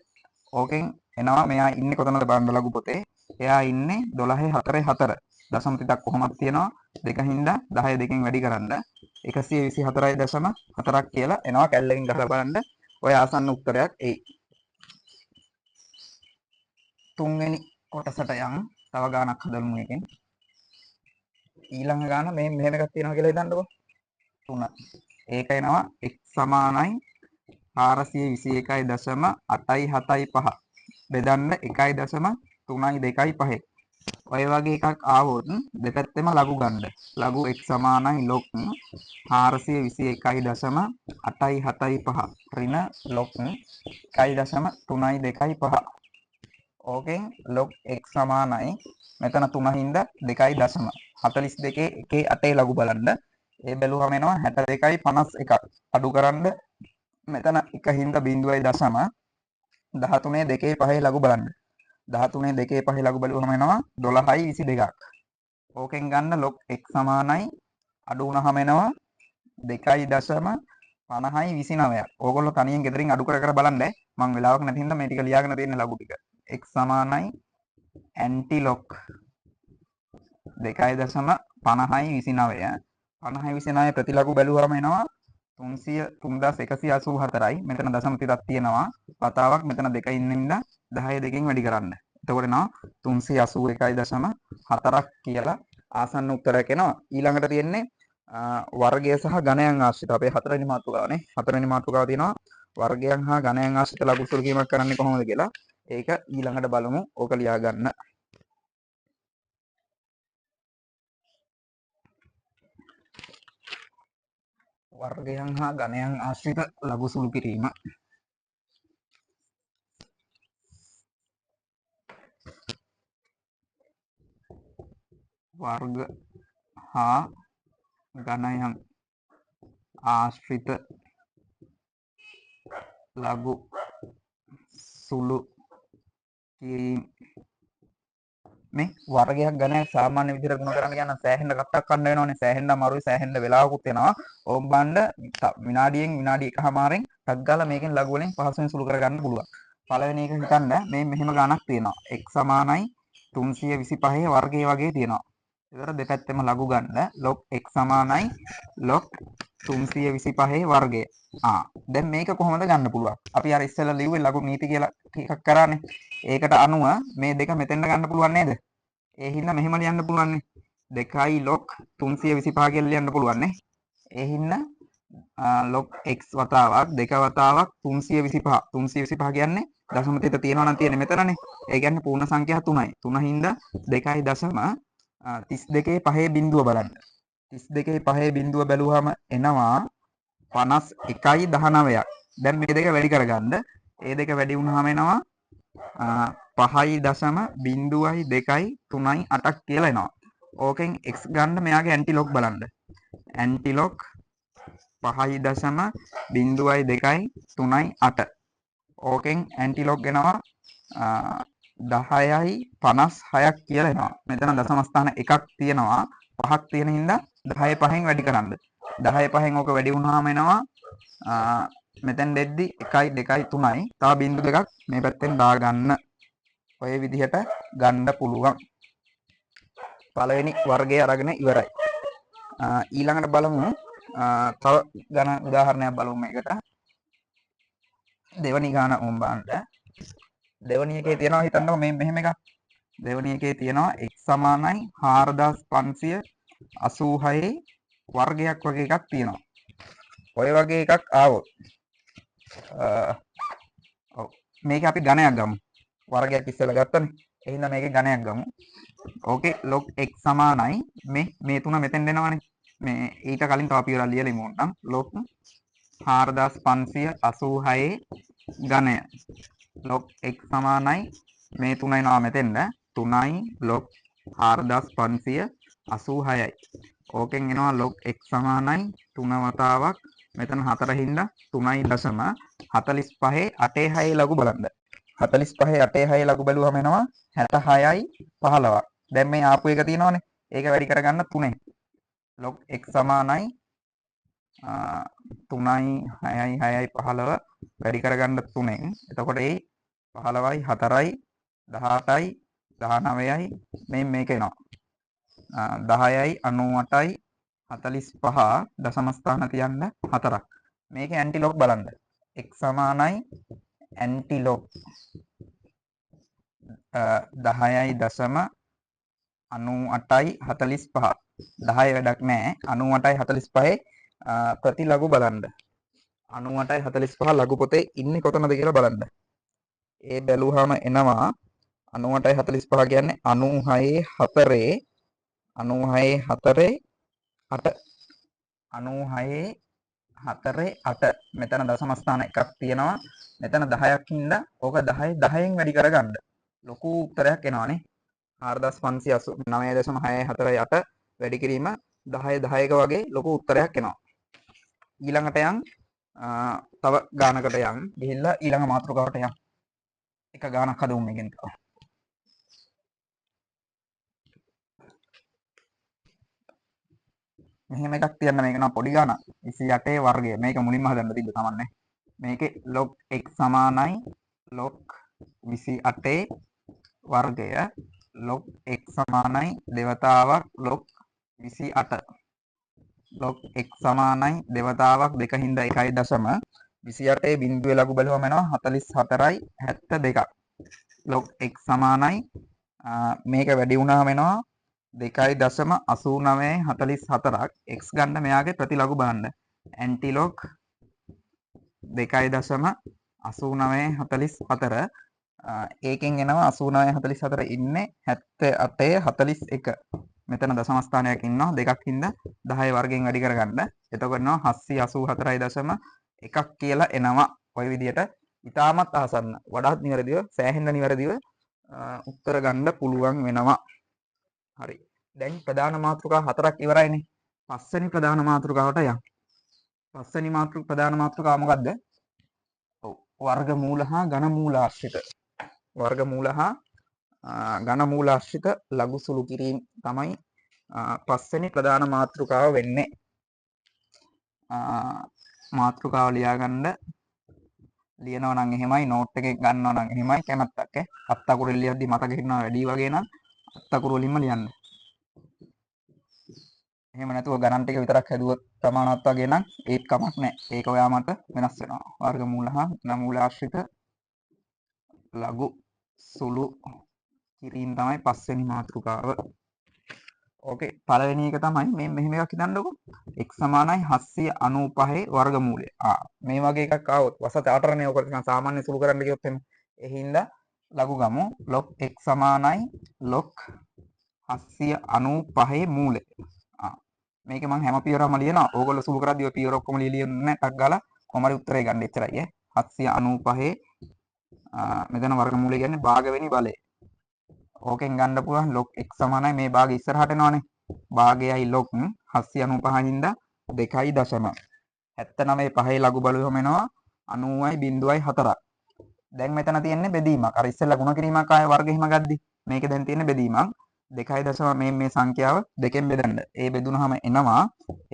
ඕකෙන් එනවා මෙයා ඉන්නේ කොතනද බලන්න ලඝු පොතේ. එයා ඉන්නේ 12.44. දශම තිතක් කොහොමද තියෙනවා 2 හින්දා 10 දෙකෙන් වැඩි කරන්න 124.4ක් කියලා එනවා. කැල්ලකින් ගහලා බලන්න ඔය ආසන්න උත්තරයක් එයි. තුන්වෙනි කොටසට යන් තව ගානක් හදමු එකෙන්. ඊළඟ ගාන මේ මෙහෙම එකක් තියෙනවා කියලා හිතන්නකෝ 3. ඒක එනවා x සමානයි 421.875 බෙදන්න 1.325. ඔය වගේ එකක් ආවොත් දෙපැත්තෙම ලඝු ගන්න. ලඝු x සමානයි log 421.875 ඍණ log 1.325. ඕකෙන් log x සමානයි මෙතන 3 හින්දා 2.42 එකේ 8 ලඝු බලන්න. ඒ බැලුවම එනවා 62.51. අඩු කරන්න මෙතන 1 හින්දා 0.13 2 5 ලඝු බලන්න. 13 2 5 ලඝු බලුවම එනවා 12.22ක්. ඕකෙන් ගන්න log x සමානයි අඩු වුණාම එනවා 2.5029ක්. ඕගොල්ලෝ තනියෙන් ගෙදරින් අඩු කර කර බලන්න. මම වෙලාවක් නැති හින්දා මේ ටික ලියාගෙන තියෙන ලඝු ටික. x සමානයි anti log 2.5029 5029 ප්‍රතිලඝු බැලුවම එනවා 3184යි. මෙතන දශම 30ක් තියෙනවා. වතාවක් මෙතන 2 ඉන්න ඉඳලා 10 2කින් වැඩි කරන්න. එතකොට එනවා 381.4ක් කියලා ආසන්න උත්තරයක් එනවා. ඊළඟට තියෙන්නේ වර්ගය සහ ගණයන් ආශ්‍රිත. අපේ හතරවෙනි මාතෘකාවනේ. හතරවෙනි මාතෘකාව තියෙනවා වර්ගයන් හා ගණයන් ආශ්‍රිත ලඝු සුළුකීමක් කරන්නේ කොහොමද කියලා. ඒක ඊළඟට බලමු. ඕක ලියා ගන්න. වර්ගයන් හා ගණයන් ආශ්‍රිත ලඝු සුළු කිරීම. වර්ග හා ගණයන් ආශ්‍රිත ලඝු සුළු කිරීම. මේ වර්ගයක් ගණයක් සාමාන්‍ය විදිහට ගුණ කරන්න කියන සෑහෙන කට්ටක් ගන්න වෙනවනේ. සෑහෙන අමාරුයි, සෑහෙන වෙලාවකුත් වෙනවා. ඕම් බණ්ඩ විනාඩියෙන් විනාඩි එකමාරෙන් ටක් ගාලා මේකෙන් ලඝු වලින් පහසුවෙන් සුළු කරගන්න පුළුවන්. පළවෙනි එක හිතන්න මේ මෙහෙම ගණක් තියෙනවා. x සමානයි 325 වර්ගය වගේ තියෙනවා. ඒතර දෙපැත්තෙම ලඝු ගන්න. log x සමානයි log 325 වර්ගය. දැන් මේක කොහොමද ගන්න පුළුවන්? අපි අර ඉස්සෙල්ලා ලිව්වේ ලඝු නීති කියලා ටිකක් කරානේ. ඒකට අනුව මේ දෙක මෙතෙන්ට ගන්න පුළුවන් නේද? ඒ හින්දා මෙහෙම ලියන්න පුළුවන් නේ. 2යි log 325 කියලා ලියන්න පුළුවන් නේ. ඒ හින්දා log x වතාවක් 2 වතාවක් 325. 325 කියන්නේ දශම තෙත තියෙනවා නම් තියෙන්නේ මෙතනනේ. ඒ කියන්නේ පූර්ණ සංඛ්‍යා 3යි. 3 හින්දා 2.32 පහේ බිඳුව බලන්න. 32 පහේ බිඳුව බැලුවාම එනවා 51.19ක්. දැන් මේ දෙක වැඩි කරගන්න. ඒ දෙක වැඩි වුණාම එනවා 5.02.3.8ක් කියලා එනවා. ඕකෙන් x ගන්න මෙයාගේ ඇන්ටි ලොග් බලන්න. Antilog 5.02.3.8. ඕකෙන් ඇන්ටි ලොග් එනවා 10.56ක් කියලා එනවා. මෙතන දශම ස්ථාන එකක් තියෙනවා. 5ක් තියෙන හින්දා 10 5න් වැඩි කරන්න. 10 5න් ඕක වැඩි වුණාම එනවා මෙතෙන් දෙද්දි 1 2 3යි. තව බිංදු දෙකක් මේ පැත්තෙන් දාගන්න. ඔය විදිහට ගන්න පුළුවන්. පළවෙනි වර්ගය අරගෙන ඉවරයි. ඊළඟට බලමු තව ගණන් උදාහරණයක් බලමු මේකට. දෙවනි ගාන ඕම් බලන්න. දෙවනි එකේ තියෙනවා හිතන්නකො මේ මෙහෙම එකක්. දෙවනි එකේ තියෙනවා x සමානයි 4586 වර්ගයක් වගේ එකක් තියෙනවා. ඔය වගේ එකක් ආවොත් මේක අපි ගණයක් ගමු. වර්ගයක් ඉස්සෙල්ලා ගත්තනේ. එහෙනම් මේකේ ගණයක් ගමු. ඕකේ log x සමානයි මේ තුන මෙතෙන් දෙනවනේ. මේ ඊට කලින් තව අපි ඔයාලා ලියලා ඉමු නම් log 4586 ඝනය. log x සමානයි මේ තුන එනවා මෙතෙන්ද 3යි log 4586යි. ඕකෙන් එනවා log x සමානයි 3 වතාවක් මෙතන 4 හින්දා 3.45 8.6 ලඝු බලන්න. 45 8.6 ලඝු බැලුවම එනවා 66යි 15ක්. දැන් මේ ආපු එක තියෙනවනේ. ඒක වැඩි කරගන්න 3ෙන්. log x සමානයි 3යි 6යි 6යි 15 වැඩි කරගන්න 3ෙන්. එතකොට ඒ 15යි 4යි 18යි 19යි මේක එනවා. 10යි 98යි 45 දශම ස්ථාන තියන්න 4ක්. මේක ඇන්ටි ලොග් බලන්න. x සමානයි ඇන්ටි ලොග් 10යි දශම 98යි 45. 10 වැඩක් නැහැ. 98.45 ප්‍රතිලඝු බලන්න. 98.45 ලඝු පොතේ ඉන්නේ කොතනද කියලා බලන්න. ඒ බැලුවාම එනවා 98.45 කියන්නේ 96 4 8 96 4 8 මෙතන දශම ස්ථාන එකක් තියෙනවා. මෙතන 10ක් හින්දා ඕක 10 10න් වැඩි කරගන්න. ලොකු උත්තරයක් එනවානේ. 4589.648 වැඩි කිරීම 10 10ක වගේ ලොකු උත්තරයක් එනවා. ඊළඟට යන් තව ගානකට යන් ගිහිල්ලා ඊළඟ මාතෘකාවට යන්. එක ගානක් හදමු මේකෙන්. මෙහෙම එකක් තියන්න මේක නම් පොඩි ගානක් 28 වර්ගය. මේක මුලින්ම හදන්න තිබ්බ තමන්නේ. මේකේ log x සමානයි log 28 වර්ගය log x සමානයි දෙවතාවක් log 28 log x සමානයි දෙවතාවක් 2 හින්දා 1.28 බිඳුවේ ලඝු බැලුවම එනවා 44.72ක් log x සමානයි මේක වැඩි වුණාම එනවා 2.8944ක් x ගන්න මෙයාගේ ප්‍රතිලඝු බලන්න antilog 2.8944 ඒකෙන් එනවා 89.44 ඉන්නේ 78.41 මෙතන දශම ස්ථානයක් ඉන්නවා දෙකක් හින්දා 10 වර්ගයෙන් වැඩි කරගන්න. එතකොට එනවා 784.1ක් කියලා එනවා. ඔය විදිහට ඉතාමත් ආසන්න වඩාත් නිවැරදිව සෑහෙන්න නිවැරදිව උත්තර ගන්න පුළුවන් වෙනවා. හරි. දැන් ප්‍රධාන මාතෘකා හතරක් ඉවරයිනේ. පස්වෙනි ප්‍රධාන මාතෘකාවට යමු. පස්වෙනි ප්‍රධාන මාතෘකාව මොකද්ද? ඔව්. වර්ගමූල හා ඝනමූල ආශ්‍රිත. වර්ගමූල හා ඝනමූල ආශ්‍රිත ලඝු සුළු කිරීම තමයි පස්වෙනි ප්‍රධාන මාතෘකාව වෙන්නේ. මාතෘකාව ලියාගන්න ලියනවා නම් එහෙමයි නෝට් එකේ ගන්නවා නම් එහෙමයි කැමැත්තක් ඈ. අත් අකුරින් ලියද්දි මතක හිටිනවා වැඩි වගේ නම් අත් අකුරු වලින්ම ලියන්න. එහෙම නැතුව ගණන් ටික විතරක් හැදුවොත් ප්‍රමාණවත් වගේ නම් ඒත් කමක් නැහැ. ඒක ඔයා මත වෙනස් වෙනවා. වර්ගමූල හා ඝනමූල ආශ්‍රිත ලඝු සුළු කිරීම තමයි පස්වෙනි මාතෘකාව. ඕකේ පළවෙනි එක තමයි මේ මෙහෙම එකක් හිතන්නකෝ. x සමානයි 795 වර්ගමූලය. මේ වගේ එකක් ආවොත් වසත 8නේ ඔක නිකන් සාමාන්‍ය සුළු කරන්න ගියොත් එන්නේ. ඒ හින්දා ලඝු ගමු log x සමානයි log 795 මූලය. මේක මම හැම පියවරක්ම ලියනවා. ඕගොල්ලෝ සුළු කරද්දී ඔය පියවර ඔක්කොම ලියන්නේ නැහැ. ටක් ගාලා කොහමරි උත්තරේ ගන්න එච්චරයි ඈ. 795 මෙතන වර්ගමූලය කියන්නේ භාගවෙනි බලය. ඕකෙන් ගන්න පුළුවන් log x සමානයි මේ භාගය ඉස්සරහට එනවනේ. භාගයයි log 795 හින්දා 2.79 5 ලඝු බලුවම එනවා 90.4ක්. දැන් මෙතන තියෙන්නේ බෙදීමක්. අර ඉස්සෙල්ලා ගුණ කිරීමක් ආය වර්ග හිම ගද්දි මේක දැන් තියෙන්නේ බෙදීමක්. 2.0 මේ සංඛ්‍යාව දෙකෙන් බෙදන්න. ඒ බෙදුනහම එනවා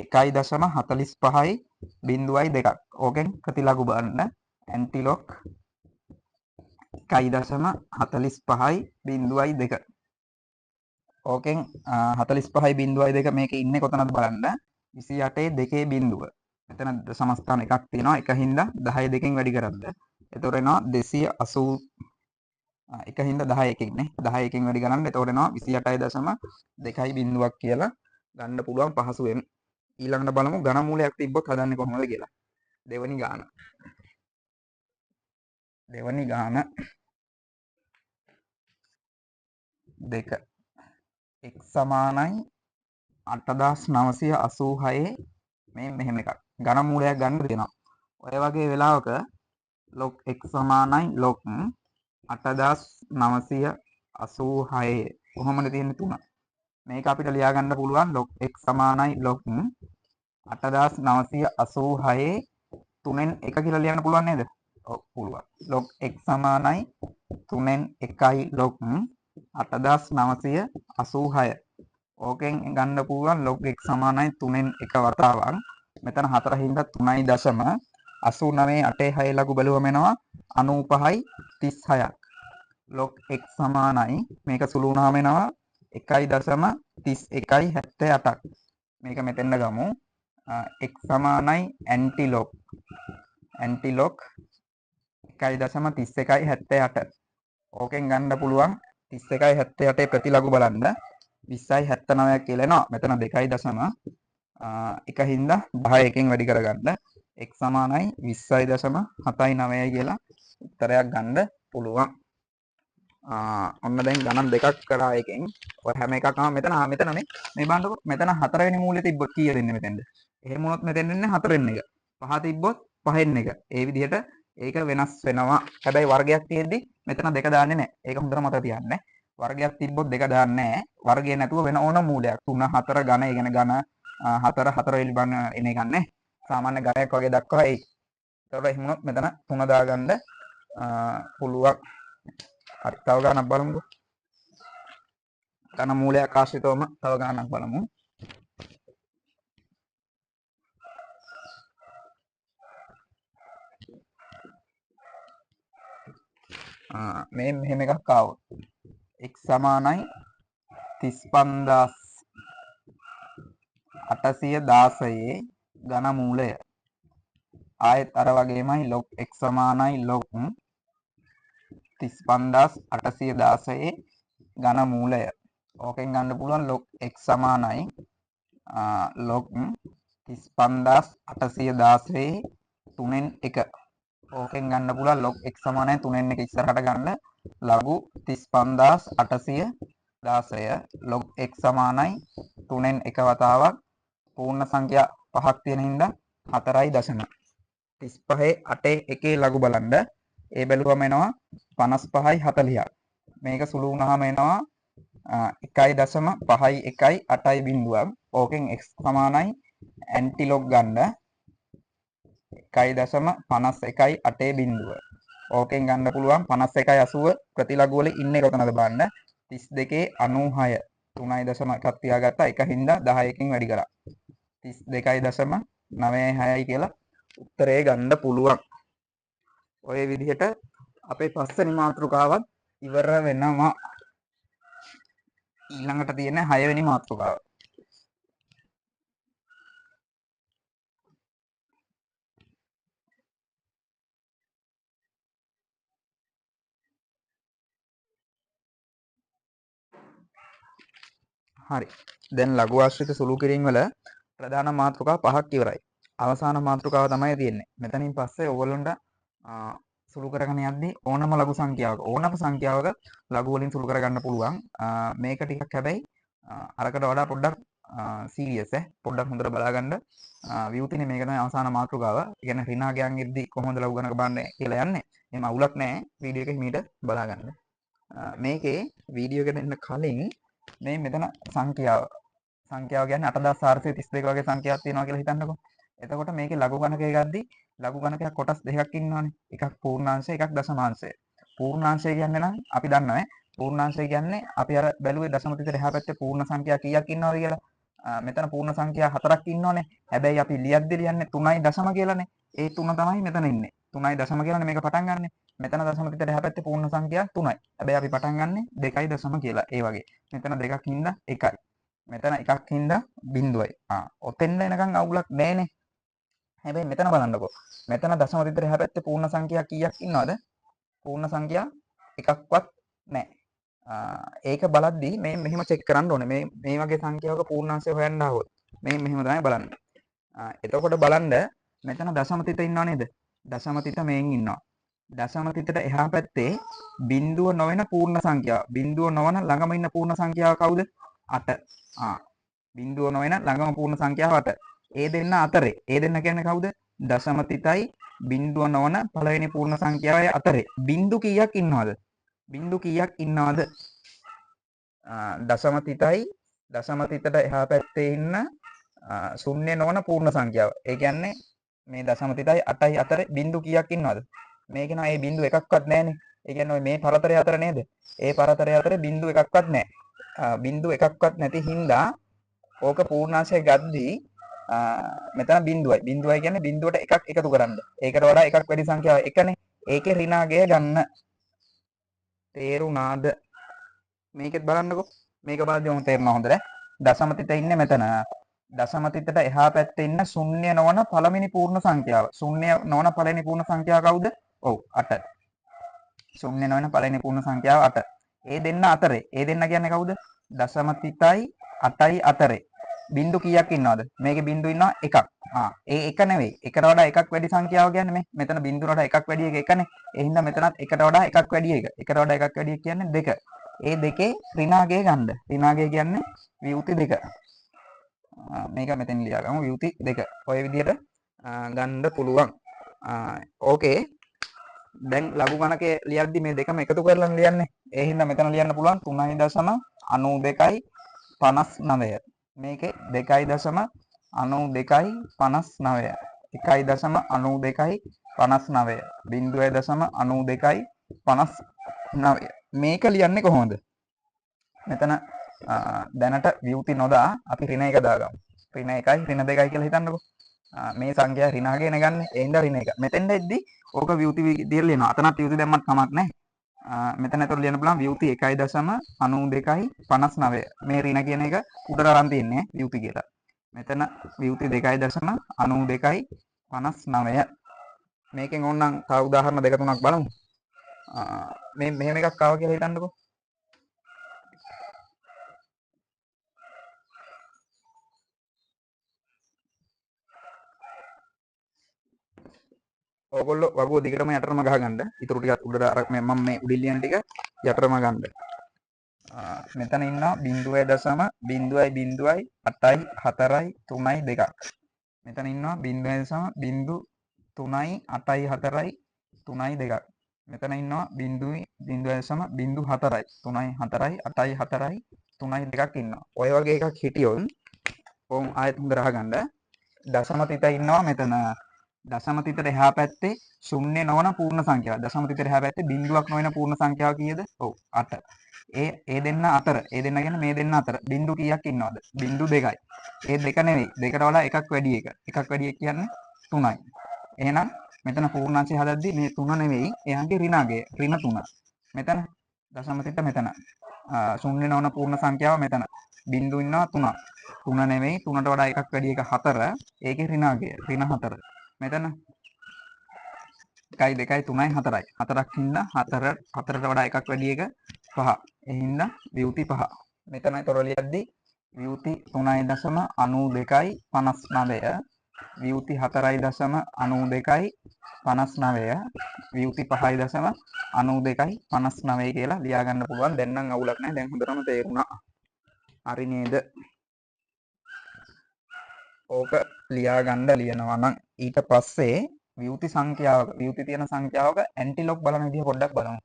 1.45යි 0.2ක්. ඕකෙන් ප්‍රතිලඝු බලන්න antilog 1.45යි 0.2. ඕකෙන් 45.2 මේකේ ඉන්නේ කොතනද බලන්න 28 2 බිඳුව. මෙතන දශම ස්ථාන එකක් තියෙනවා. එක හින්දා 10 දෙකෙන් වැඩි කරද්ද. එතකොට එනවා 280 එක හින්දා 10 එකකින් නේ. 10 එකකින් වැඩි කරන්න. එතකොට එනවා 28.2 බිඳුවක් කියලා ගන්න පුළුවන් පහසුවෙන්. ඊළඟට බලමු ඝනමූලයක් තිබ්බොත් හදන්නේ කොහොමද කියලා. දෙවනි ගාන. දෙවනි ගාන 2 x සමානයි 8986 මේ මෙහෙම එකක්. ඝනමූලයක් ගන්න දෙනවා. ඔය වගේ වෙලාවක log x සමානයි log 8986 කොහොමද තියෙන්නේ 3. මේක අපිට ලියා ගන්න පුළුවන් log x සමානයි log 8986 3න් 1 කියලා ලියන්න පුළුවන් නේද? ඔව් පුළුවන්. log x සමානයි 3න් 1යි log 8986. ඕකෙන් ගන්න පුළුවන් log x සමානයි 3න් 1 වතාවක්. මෙතන 4 හින්දා 3.89 ලඝු බලුවම එනවා 95යි 36ක්. log x සමානයි මේක සුළු වුණාම එනවා 1.3178ක්. මේක මෙතෙන්ද ගමු. x සමානයි antilog 1.3178. ඕකෙන් ගන්න පුළුවන් 31.78 ප්‍රතිලඝු බලන්න 20.79ක් කියලා එනවා. මෙතන 2.1 හින්දා 10 එකෙන් වැඩි කරගන්න x සමානයි 20.79 කියලා උත්තරයක් ගන්න පුළුවන්. ඔන්න දැන් ගණන් දෙකක් කරා එකෙන් ඔය හැම එකක්ම මෙතනනේ මේ බලන්නකො මෙතන 4 වෙනි මූලය තිබ්බොත් කීයද එන්නේ මෙතෙන්ද? එහෙම වුණොත් මෙතෙන් එන්නේ 4 වෙනි එක. 5 තිබ්බොත් 5 එක. ඒ විදිහට ඒක වෙනස් වෙනවා. හැබැයි වර්ගයක් තියෙද්දි මෙතන 2 දාන්නේ නැහැ. ඒක හොඳට මතක තියාගන්න. වර්ගයක් තිබ්බොත් 2 දාන්නේ නැහැ. වර්ගය නැතුව වෙන ඕන මූලයක් 3 4 ඝන, ඒ කියන්නේ ඝන 4 4 වෙලි බන්න එන එක නැහැ. සාමාන්‍ය ඝනයක් වගේ දක්වා එයි. ඒතකොට එහෙම වුණොත් මෙතන 3 දාගන්න පුළුවන්. හරි, තව ගානක් බලමුකෝ. ඝන මූලයක් ආශ්‍රිතවම තව ගානක් බලමු. මේ මෙහෙම එකක් ආවොත් x සමානයි 35,816 ඝන මූලය. ආයෙත් අර වගේමයි log x සමානයි log 35,816 ඝන මූලය. ඕකෙන් ගන්න පුළුවන් log x සමානයි log 35,816 3න් 1. ඕකෙන් ගන්න පුළුවන් log x සමානයි 3න් 1 ඉස්සරහට ගන්න ලඝු 35,816 log x සමානයි 3න් 1 වතාවක් පූර්ණ සංඛ්‍යා පහක් තියෙන හින්දා 4.35 8 එකේ ලඝු බලන්න. ඒ බැලුවම එනවා 55.40ක්. මේක සුළු වුණාම එනවා 1.51 8යි බිඳුවක්. ඕකෙන් x සමානයි ඇන්ටි log ගන්න 1.51 8 බිඳුව. ඕකෙන් ගන්න පුළුවන් 51.80 ප්‍රතිලඝු වල ඉන්නේ කොතනද බලන්න. 32.96 3.1ක් තියාගත්තා. එක හින්දා 10කින් වැඩි කරා. 32.96යි කියලා උත්තරේ ගන්න පුළුවන්. ඔය විදිහට අපේ පස්වෙනි මාතෘකාවත් ඉවර වෙනවා. ඊළඟට තියෙන 6 වෙනි මාතෘකාව. හරි. දැන් ලඝු ආශ්‍රිත සුළු කිරීම වල ප්‍රධාන මාතෘකා පහක් ඉවරයි. අවසාන මාතෘකාව තමයි තියෙන්නේ. මෙතනින් පස්සේ ඕගොල්ලන්ට සුළු කරගෙන යද්දී ඕනම ලඝු සංඛ්‍යාවක ලඝු වලින් සුළු කරගන්න පුළුවන්. මේක ටිකක් හැබැයි අරකට වඩා පොඩ්ඩක් සීරියස් පොඩ්ඩක් හොඳට බලාගන්න. විවුතිනේ මේක තමයි අවසාන මාතෘකාව. ඒ කියන්නේ ඍණාගයන් ඉද්දී කොහොමද ලඝු ගණක බලන්නේ කියලා යන්නේ. එහෙම අවුලක් නැහැ. වීඩියෝ එක හිමීට බලාගන්න. මේකේ වීඩියෝ එකට එන්න කලින් මේ මෙතන සංඛ්‍යාව කියන්නේ 8432 වගේ සංඛ්‍යාවක් තියෙනවා කියලා හිතන්නකෝ. එතකොට මේකේ ලඝු ගණකය ගද්දී ලඝු ගණකයක් කොටස් දෙකක් ඉන්නවනේ. එකක් පූර්ණාංශය, එකක් දශමාංශය. පූර්ණාංශය කියන්නේ නම් අපි දන්නවා පූර්ණාංශය කියන්නේ අපි අර බැලුවේ දශම තිතට එහා පැත්තේ පූර්ණ සංඛ්‍යා කීයක් ඉන්නවද කියලා. මෙතන පූර්ණ සංඛ්‍යා 4ක් ඉන්නවනේ. හැබැයි අපි ලියද්දී ලියන්නේ 3යි දශම කියලානේ. ඒ 3 තමයි මෙතන ඉන්නේ. 3යි දශම කියලානේ මේක පටන් ගන්නෙ. මෙතන දශම තිතට එහා පැත්තේ පූර්ණ සංඛ්‍යා 3යි. හැබැයි අපි පටන් ගන්නෙ 2යි දශම කියලා. ඒ වගේ. මෙතන 2ක් හින්දා 1යි. මෙතන 1ක් හින්දා 0යි. ඔතෙන්ද එනකන් අවුලක් නැහැනේ. හැබැයි මෙතන බලන්නකෝ. මෙතන දශම තිතට එහා පැත්තේ පූර්ණ සංඛ්‍යා කීයක් ඉන්නවද? පූර්ණ සංඛ්‍යා එකක්වත් නැහැ. ඒක බලද්දී මේ මෙහෙම චෙක් කරන්න ඕනේ. මේ වගේ සංඛ්‍යාවක පූර්ණාංශය හොයන්න ආවොත් මේ මෙහෙම තමයි බලන්නේ. එතකොට බලන්න මෙතන දශම තිත ඉන්නව නේද? දශම තිත මේන් ඉන්නවා. දශම තිතට එහා පැත්තේ බිඳුව නොවන පූර්ණ සංඛ්‍යාව. බිඳුව නොවන ළඟම ඉන්න පූර්ණ සංඛ්‍යාව කවුද? 8. බිඳුව නොවන ළඟම පූර්ණ සංඛ්‍යාව 8. ඒ දෙන්න අතරේ. ඒ දෙන්න කියන්නේ කවුද? දශම තිතයි බිඳුව නොවන පළවෙනි පූර්ණ සංඛ්‍යාවයි අතරේ. බිඳු කීයක් ඉන්නවද? බිඳු කීයක් ඉන්නවද? දශම තිතයි දශම තිතට එහා පැත්තේ ඉන්න ශුන්‍ය නොවන පූර්ණ සංඛ්‍යාව. ඒ කියන්නේ මේ දශම තිතයි 8යි අතරේ බිඳු කීයක් ඉන්නවද? මේක නෝ ඒ බිඳු එකක්වත් නැහැනේ. ඒ කියන්නේ මේ පරතරය අතර නේද? ඒ පරතරය අතරේ බිඳු එකක්වත් නැහැ. බිඳු එකක්වත් නැති හින්දා ඕක පූර්ණාංශය ගද්දී මෙතන බිඳුවයි. බිඳුවයි කියන්නේ බිඳුවට එකක් එකතු කරන්න. ඒකට වඩා එකක් වැඩි සංඛ්‍යාව එකනේ. ඒකේ ඍණාගය ගන්න. තේරුණාද? මේකෙත් බලන්නකෝ. මේක බලද්දී මොකද තේරෙනව හොඳට? දශම තිත ඉන්නේ මෙතන. දශම තිතට එහා පැත්තේ ඉන්න ශුන්‍ය නොවන පළවෙනි පූර්ණ සංඛ්‍යාව. ශුන්‍ය නොවන පළවෙනි පූර්ණ සංඛ්‍යාව කවුද? ඔව් 8. ශුන්‍ය නොවන පළවෙනි පූර්ණ සංඛ්‍යාව 8. ඒ දෙන්න අතරේ. ඒ දෙන්න කියන්නේ කවුද? 0.8යි 8යි අතරේ බිංදු කීයක් ඉන්නවද? මේකේ බිංදු ඉන්නවා එකක්. ඒ එක නෙවෙයි. එකට වඩා එකක් වැඩි සංඛ්‍යාව කියන්නේ මේ. මෙතන බිංදුවට වඩා එකක් වැඩි එක එකනේ. ඒ හින්දා මෙතනත් එකට වඩා එකක් වැඩි එක. එකට වඩා එකක් වැඩි කියන්නේ දෙක. ඒ දෙකේ ඍණාගය ගන්න. ඍණාගය කියන්නේ වියුති දෙක. මේක මෙතෙන් ලියාගමු වියුති දෙක. ඔය විදිහට ගන්න පුළුවන්. ඕකේ. දැන් ලඝු ගණකේ ලියද්දි මේ දෙකම එකතු කරලා ලියන්නේ. ඒ හින්දා මෙතන ලියන්න පුළුවන් 3.92යි 59. මේකේ 2.92යි 59. 1.92යි 59. 0.92යි 59. මේක ලියන්නේ කොහොමද? මෙතන දැනට වියුති නොදා අපි ඍණ 1 දාගමු. ඍණ 1යි ඍණ 2යි කියලා හිතන්නකෝ. මේ සංඛ්‍යා ඍණාගේ නගන්නේ. ඒ හින්දා ඍණ 1. මෙතෙන්ද එද්දි ඕක වියුති විදියට ලියනවා. අතනත් වියුති දැම්මත් කමක් නැහැ. මෙතන ඒතර ලියන්න පුළුවන් වියුති 1.92යි 59. මේ ඍණ කියන එක උඩට අරන් තියන්නේ වියුති කියලා. මෙතන වියුති 2.92යි 59. මේකෙන් ඕනනම් තව උදාහරණ දෙක තුනක් බලමු. මේ මෙහෙම එකක් ආවා කියලා හිතන්නකෝ. ඕගොල්ලෝ වගුව දිගටම යටටම ගහගන්න. ඊටු ටිකක් උඩට අර මම මේ උඩින් ලියන ටික යටටම ගන්න. මෙතන ඉන්නවා 0.0.0.8යි 4යි 3යි 2ක්. මෙතන ඉන්නවා 0.0.3යි 8යි 4යි 3යි 2ක්. මෙතන ඉන්නවා 0.0.4යි 3යි 4යි 8යි 4යි 3යි 2ක් ඉන්නවා. ඔය වගේ එකක් හිටියොත් ඕම් ආයෙත් හොඳට අහගන්න. දශම තිත ඉන්නවා මෙතන. දශම තිතට එහා පැත්තේ ශුන්‍ය නොවන පූර්ණ සංඛ්‍යාව. දශම තිතට එහා පැත්තේ බිංදුවක් නොවන පූර්ණ සංඛ්‍යාව කීයද? ඔව් 8. ඒ දෙන්න අතර ඒ දෙන්න කියන්නේ මේ දෙන්න අතර බිංදු කීයක් ඉන්නවද? බිංදු 2යි. ඒ දෙක නෙවෙයි. දෙකට වඩා එකක් වැඩි එක. එකක් වැඩි එක කියන්නේ 3යි. එහෙනම් මෙතන පූර්ණාංශය හදද්දි මේ 3 නෙවෙයි. එයාගේ ඍණාගය. ඍණ 3. මෙතන දශම තිත මෙතන. ශුන්‍ය නොවන පූර්ණ සංඛ්‍යාව මෙතන. බිංදු ඉන්නවා 3. 3 නෙවෙයි. 3ට වඩා එකක් වැඩි එක 4. ඒකේ ඍණාගය. ඍණ 4. මෙතන 1යි 2යි 3යි 4යි 4ක් හින්දා 4ට වඩා එකක් වැඩි එක 5. ඒ හින්දා වියුති 5. මෙතනයි තොර ලියද්දි වියුති 3.92යි 59. වියුති 4.92යි 59. වියුති 5.92යි 59 කියලා ලියා ගන්න පුළුවන්. දැන් නම් අවුලක් නැහැ. දැන් හොඳටම තේරුණා. හරි නේද? ඕක ලියා ගන්න ලියනවා නම් ඊට පස්සේ වියුති සංඛ්‍යාවක වියුති තියෙන සංඛ්‍යාවක ඇන්ටිලොග් බලන විදිහ පොඩ්ඩක් බලමු.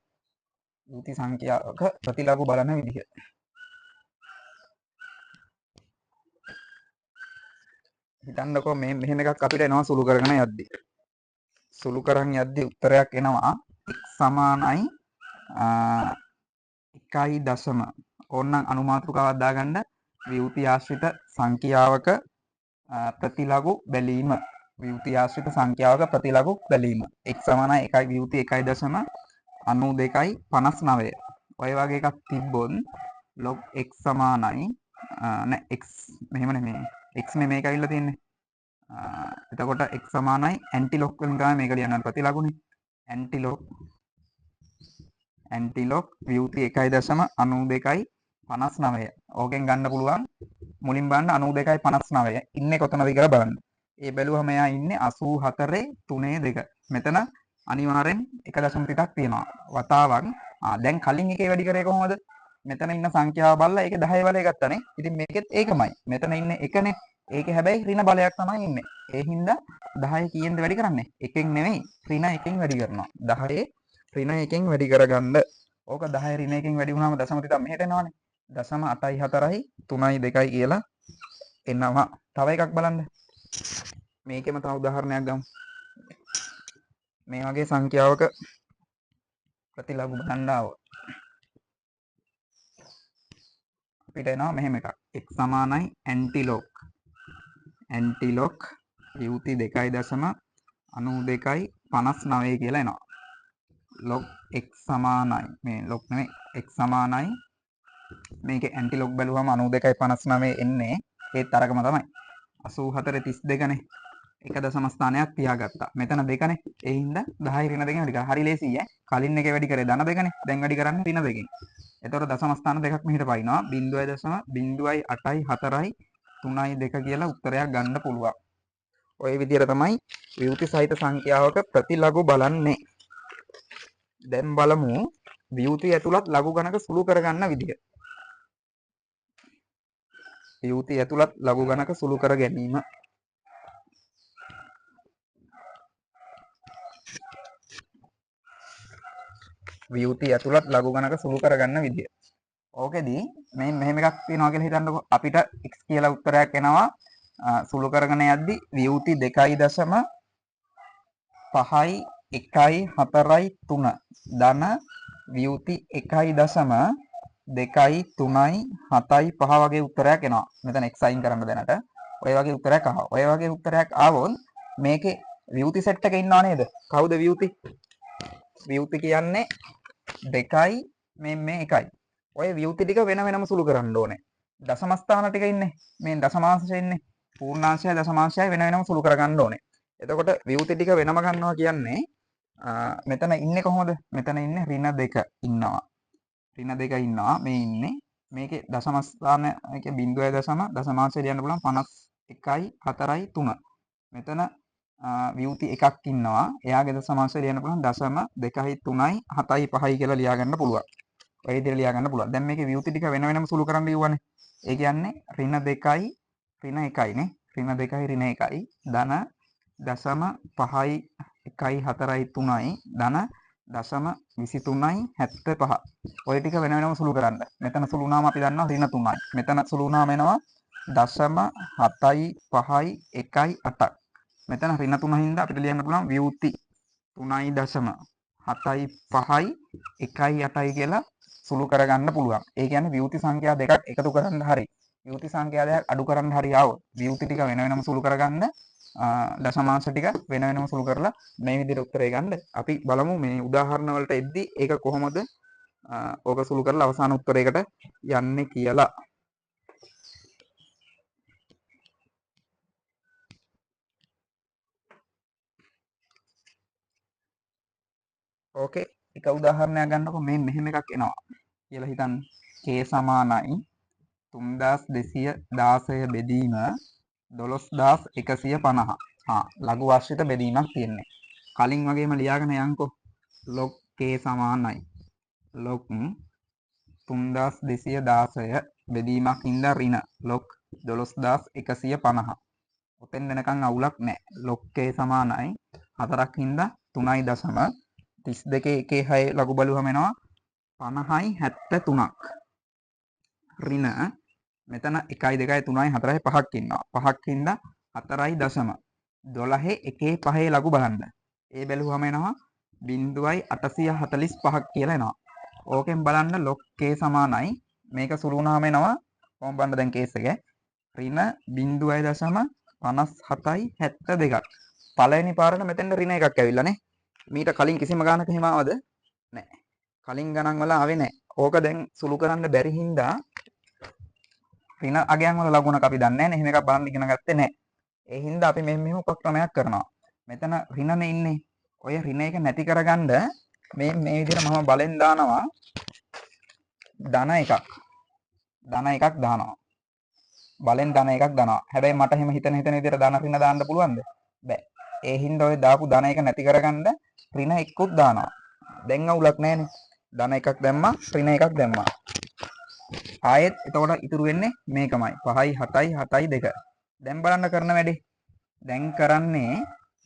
වියුති සංඛ්‍යාවක ප්‍රතිලඝු බලන විදිහ. හිතන්නකෝ මේ මෙහෙම එකක් අපිට එනවා සුළු කරගෙන යද්දි. සුළු කරන් යද්දි උත්තරයක් එනවා x සමානයි 1.0 ඕනනම් අනුමාත්‍රිකාවක් දාගන්න වියුති ආශ්‍රිත සංඛ්‍යාවක ප්‍රතිලඝු බැලීම. වියුති ආශ්‍රිත සංඛ්‍යාවක ප්‍රතිලඝු බැලීම. x සමානයි 1යි වියුති 1.92යි 59. ඔය වගේ එකක් තිබ්බොත් log x සමානයි නෑ x මෙහෙම නෙමෙයි. x නෙමෙයි මේක ඇවිල්ලා තියෙන්නේ. එතකොට x සමානයි ඇන්ටිලොග් වලින් තමයි මේක ලියන්න ප්‍රතිලඝුනේ. ඇන්ටිලොග් වියුති 1.92යි 59. ඕකෙන් ගන්න පුළුවන් මුලින් බලන්න 92යි 59 ඉන්නේ කොතනද කියලා බලන්න. ඒ බැලුවම එයා ඉන්නේ 84.32. මෙතන අනිවාර්යෙන් 1.3ක් තියෙනවා. වතාවක් දැන් කලින් එකේ වැඩි කරේ කොහොමද? මෙතන ඉන්න සංඛ්‍යාව බලලා ඒකේ 10 බලය ගත්තානේ. ඉතින් මේකෙත් ඒකමයි. මෙතන ඉන්නේ එකනේ. ඒකේ හැබැයි ඍණ බලයක් තමයි ඉන්නේ. ඒ හින්දා 10 කීයෙන්ද වැඩි කරන්නේ? එකෙන් නෙවෙයි. ඍණ එකෙන් වැඩි කරනවා. 10 ඍණ එකෙන් වැඩි කරගන්න. ඕක 10 ඍණ එකෙන් වැඩි වුණාම දශම තිතක් මෙහෙට එනවනේ. 0.84යි 3යි 2යි කියලා එනවා. තව එකක් බලන්න. මේකෙම තව උදාහරණයක් ගමු. මේ වගේ සංඛ්‍යාවක ප්‍රතිලඝු බලන්න ආවොත් අපිට එනවා මෙහෙම එකක්. x සමානයි ඇන්ටිලොග් වියුති 2.92යි 59 කියලා එනවා. log x සමානයි මේ log නෙමෙයි x සමානයි මේකේ ඇන්ටිලොග් බැලුවම 92යි 59 එන්නේ ඒත් අරකම තමයි 84.32නේ. එක දශම ස්ථානයක් තියාගත්තා. මෙතන දෙකනේ. ඒ හින්දා 10 ඍණ දෙකෙන් වැඩි කරා. හරි ලේසියි ඈ. කලින් එකේ වැඩි කරේ ධන දෙකනේ. දැන් වැඩි කරන්නේ ඍණ දෙකෙන්. එතකොට දශම ස්ථාන දෙකක් මෙහෙට පයින්නවා 0.08යි 4යි 3යි 2 කියලා උත්තරයක් ගන්න පුළුවන්. ඔය විදිහට තමයි විවෘති සහිත සංඛ්‍යාවක ප්‍රතිලඝු බලන්නේ. දැන් බලමු විවෘති ඇතුළත් ලඝු ගණක සුළු කරගන්න විදිහ. විවෘති ඇතුළත් ලඝු ගණක සුළු කර ගැනීම. විවෘති ඇතුළත් ලඝු ගණක සුළු කරගන්න විදිය. ඕකෙදී මේ මෙහෙම එකක් තියෙනවා කියලා හිතන්නකෝ. අපිට x කියලා උත්තරයක් එනවා සුළු කරගෙන යද්දි විවෘති 2.5යි 1යි 4යි 3 ධන විවෘති 1.2යි 3යි 7යි 5 වගේ උත්තරයක් එනවා. මෙතන x අයින් කරන්න දැනට. ඔය වගේ උත්තරයක් ආවා. ඔය වගේ උත්තරයක් ආවොත් මේකේ විවෘති සෙට් එකේ ඉන්නව නේද? කවුද විවෘති? විවෘති කියන්නේ 2යි මේ 1යි. ඔය විවෘති ටික වෙන වෙනම සුළු කරන්න ඕනේ. දශම ස්ථාන ටික ඉන්නේ. මේ දශමාංශය ඉන්නේ. පූර්ණාංශය දශමාංශය වෙන වෙනම සුළු කරගන්න ඕනේ. එතකොට විවෘති ටික වෙනම ගන්නවා කියන්නේ මෙතන ඉන්නේ කොහොමද? මෙතන ඉන්නේ ඍණ 2 ඉන්නවා. ඍණ 2 ඉන්නවා. මේ ඉන්නේ. මේකේ දශම ස්ථාන එකේ බිංදුවයි දශමාංශය ලියන්න පුළුවන් 51යි 4යි 3. මෙතන විවෘති එකක් ඉන්නවා. එයාගේ දශමාංශය ලියන්න පුළුවන් 0.2යි 3යි 7යි 5යි කියලා ලියා ගන්න පුළුවන්. ඔය විදිහට ලියා ගන්න පුළුවන්. දැන් මේකේ විවෘති ටික වෙන වෙනම සුළු කරන්න කිව්වනේ. ඒ කියන්නේ ඍණ 2යි ඍණ 1යි නේ. ඍණ 2යි ඍණ 1යි ධන 0.5යි 1යි 4යි 3යි ධන 0.23යි 75. ඔය ටික වෙන වෙනම සුළු කරන්න. මෙතන සුළු වුණාම අපි දන්නවා ඍණ 3යි. මෙතන සුළු වුණාම එනවා 0.7යි 5යි 1යි 8ක්. මෙතන ඍණ 3 හින්දා අපිට ලියන්න පුළුවන් විවෘති 3.7යි 5යි 1යි 8යි කියලා සුළු කරගන්න පුළුවන්. ඒ කියන්නේ විවෘති සංඛ්‍යා දෙකක් එකතු කරන්න හරි විවෘති සංඛ්‍යා දෙකක් අඩු කරන්න හරි ආවොත් විවෘති ටික වෙන වෙනම සුළු කරගන්න දශමාංශ ටික වෙන වෙනම සුළු කරලා මේ විදිහට උත්තරය ගන්න. අපි බලමු මේ උදාහරණ වලට එද්දි ඒක කොහොමද ඕක සුළු කරලා අවසාන උත්තරයකට යන්නේ කියලා. ඕකේ එක උදාහරණයක් ගන්නකො මේ මෙහෙම එකක් එනවා කියලා හිතන්න. k සමානයි 3216 බෙදීම 12150. ලඝු ආශ්‍රිත බෙදීමක් තියෙන්නේ. කලින් වගේම ලියාගෙන යන්කෝ. log k සමානයි log 3216 බෙදීමක් හින්දා ඍණ log 12150. ඔතෙන් වෙනකන් අවුලක් නැහැ. log k සමානයි 4ක් හින්දා 3.32 එකේ 6 ලඝු බලුවම එනවා 50යි 73ක්. ඍණ මෙතන 1යි 2යි 3යි 4යි 5ක් ඉන්නවා. 5ක් හින්දා 4යි දශම 12 එකේ 5 ලඝු බලන්න. ඒ බැලුවම එනවා 0.845ක් කියලා එනවා. ඕකෙන් බලන්න log k සමානයි මේක සුළු වුණාම එනවා කොහොම බලන්න දැන් කේස් එක ඍණ 0.57යි 72ක්. පළවෙනි පාරට මෙතෙන්ට ඍණ එකක් ඇවිල්ලා නේ. මීට කලින් කිසිම ගානක හිම ආවද? නැහැ. කලින් ගණන් වල ආවේ නැහැ. ඕක දැන් සුළු කරන්න බැරි හින්දා ඍණ අගයන් වල ලකුණක් අපි දන්නේ නැහැ නේ. එහෙම එකක් බලන්න ඉගෙන ගත්තේ නැහැ. ඒ හින්දා අපි මෙහෙම උපක්‍රමයක් කරනවා. මෙතන ඍණනේ ඉන්නේ. ඔය ඍණ එක නැති කරගන්න මේ විදිහට මම බලෙන් දානවා ධන එකක්. ධන එකක් දානවා. බලෙන් ධන එකක් දානවා. හැබැයි මට එහෙම හිතන විදිහට ධන ඍණ දාන්න පුළුවන්ද? බෑ. ඒ හින්දා ඔය දාපු ධන එක නැති කරගන්න ඍණ එක්කුත් දානවා. දැන් අවුලක් නැහැනේ. ධන එකක් දැම්මා ඍණ එකක් දැම්මා. ආයෙත් එතකොට ඉතුරු වෙන්නේ මේකමයි 5යි 7යි 7යි 2. දැන් බලන්න කරන වැඩේ. දැන් කරන්නේ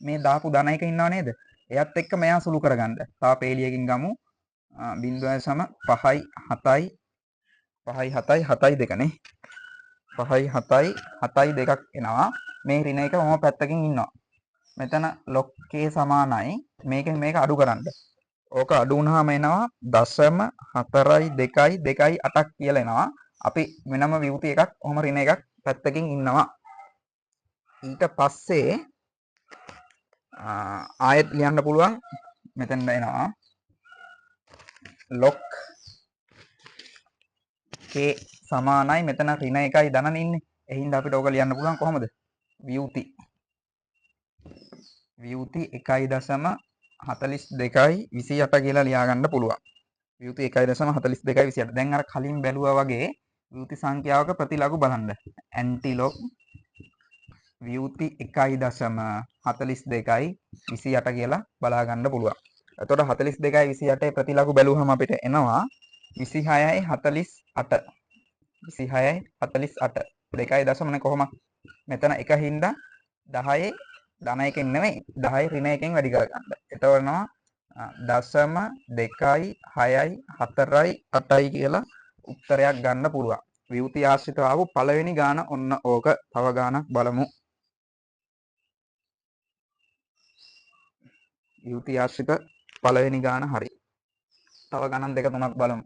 මේ දාපු ධන එක ඉන්නව නේද? එයත් එක්ක මෙයා සුළු කරගන්න. තා පේලියකින් ගමු 0.5යි 7යි 5යි 7යි 7යි 2 නේ. 5යි 7යි 7යි 2ක් එනවා. මේ ඍණ එක මොම පැත්තකින් ඉන්නවා. මෙතන log k සමානයි මේක අඩු කරන්න. ඕක අඩු වුණාම එනවා 0.4යි 2යි 2යි 8ක් කියලා එනවා. අපි වෙනම විවෘති එකක් ඔහම ඍණ එකක් පැත්තකින් ඉන්නවා. ඊට පස්සේ ආයෙත් ලියන්න පුළුවන් මෙතන එනවා log k සමානයි මෙතන ඍණ එකයි ධනනේ ඉන්නේ. ඒ හින්දා අපිට ඕක ලියන්න පුළුවන් කොහොමද? විවෘති 1.42යි 28 කියලා ලියා ගන්න පුළුවන්. ව්‍යුති 1.4228. දැන් අර කලින් බැලුවා වගේ ව්‍යුති සංඛ්‍යාවක ප්‍රතිලඝු බලන්න. ඇන්ටිලොග් ව්‍යුති 1.4228 කියලා බලා ගන්න පුළුවන්. එතකොට 42.28 ප්‍රතිලඝු බැලුවහම අපිට එනවා 26.48. 26.48. දෙකයි දශමනේ කොහොමද? මෙතන 1 හින්දා 10 ධන එකෙන් නෙමෙයි 10 ඍණ එකෙන් වැඩි කරගන්න. එතකොට එනවා දශම 2යි 6යි 4යි 8යි කියලා උත්තරයක් ගන්න පුළුවන්. ව්‍යුති ආශ්‍රිතව ආපු පළවෙනි ගාන ඔන්න ඕක. තව ගානක් බලමු. ව්‍යුති ආශ්‍රිත පළවෙනි ගාන හරි. තව ගණන් දෙක තුනක් බලමු.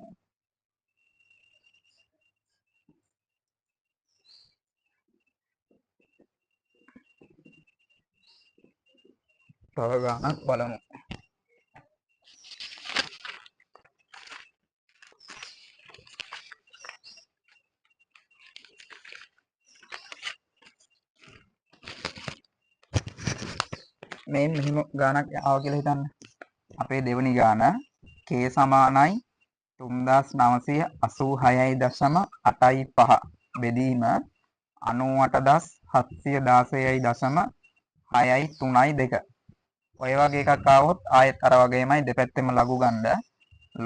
තව ගානක් බලමු. මේ මෙහෙම ගානක් ආවා කියලා හිතන්න. අපේ දෙවෙනි ගාන k සමානයි 3986.85 බෙදීම 98,716.6.3.2. ඔය වගේ එකක් ආවොත් ආයෙත් අර වගේමයි දෙපැත්තෙම ලඝු ගන්න.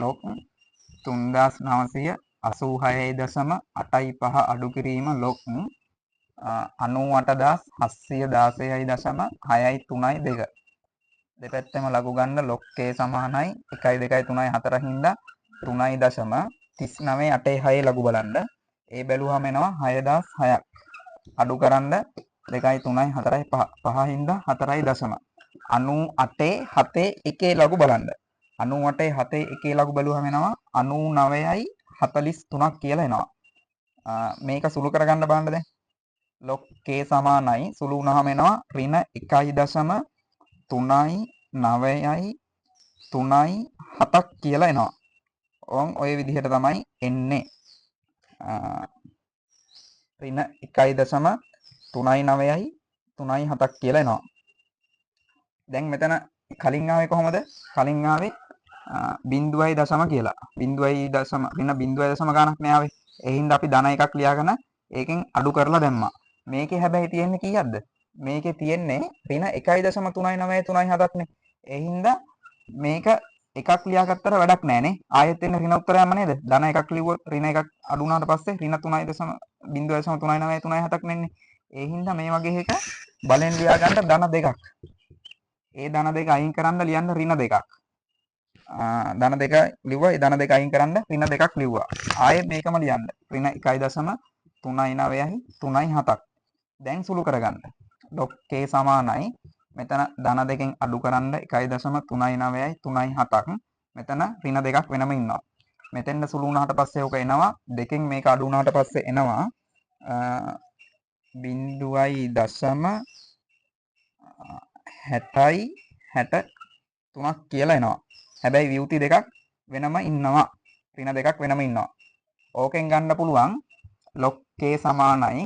log 3986.85 අඩු කිරීම log 98,716.6.3.2. දෙපැත්තෙම ලඝු ගන්න log k සමානයි 1 2 3 4 හින්දා 3.3986 ලඝු බලන්න. ඒ බැලුවම එනවා 6006ක්. අඩු කරන්න 2 3 4 5 5 හින්දා 4යි දශම 98.71 ලඝු බලන්න. 98.71 ලඝු බැලුවම එනවා 99.43ක් කියලා එනවා. මේක සුළු කරගන්න බලන්න දැන්. log k සමානයි සුළු වුණාම එනවා ඍණ 1.39.3.7ක් කියලා එනවා. ඔය විදිහට තමයි එන්නේ. ඍණ 1.39.3.7ක් කියලා එනවා. දැන් මෙතන කලින් ආවේ කොහොමද? කලින් ආවේ බිංදුවයි දශම කියලා. බිංදුවයි දශම ඍණ බිංදුවයි දශම ගානක් නේ ආවේ. ඒ හින්දා අපි ධන එකක් ලියාගෙන ඒකෙන් අඩු කරලා දැම්මා. මේකේ හැබැයි තියෙන්නේ කීයක්ද? මේකේ තියෙන්නේ ඍණ 1.39.3.7ක් නේ. ඒ හින්දා මේක එකක් ලියාගත්තට වැඩක් නැහැ නේ. ආයෙත් එන්න ඍණ උත්තරයක්ම නේද? ධන එකක් ලිව්වොත් ඍණ එකක් අඩු වුණාට පස්සේ ඍණ 3.0.39.7ක් නෙන්නේ. ඒ හින්දා මේ වගේ එක බලෙන් ලියා ගන්න ධන දෙකක්. ඒ ධන දෙක අයින් කරන්න ලියන්න ඍණ දෙකක්. ධන දෙක ලිව්වා. ඒ ධන දෙක අයින් කරන්න ඍණ දෙකක් ලිව්වා. ආයෙත් මේකම ලියන්න. ඍණ 1.39.3.7ක්. දැන් සුළු කරගන්න. log k සමානයි මෙතන ධන දෙකෙන් අඩු කරන්න 1.39.3.7ක්. මෙතන ඍණ දෙකක් වෙනම ඉන්නවා. මෙතෙන්ද සුළු වුණාට පස්සේ ඔක එනවා දෙකෙන් මේක අඩු වුණාට පස්සේ එනවා 0.60යි 63ක් කියලා එනවා. හැබැයි ව්‍යුති දෙකක් වෙනම ඉන්නවා. ඍණ දෙකක් වෙනම ඉන්නවා. ඕකෙන් ගන්න පුළුවන් log k සමානයි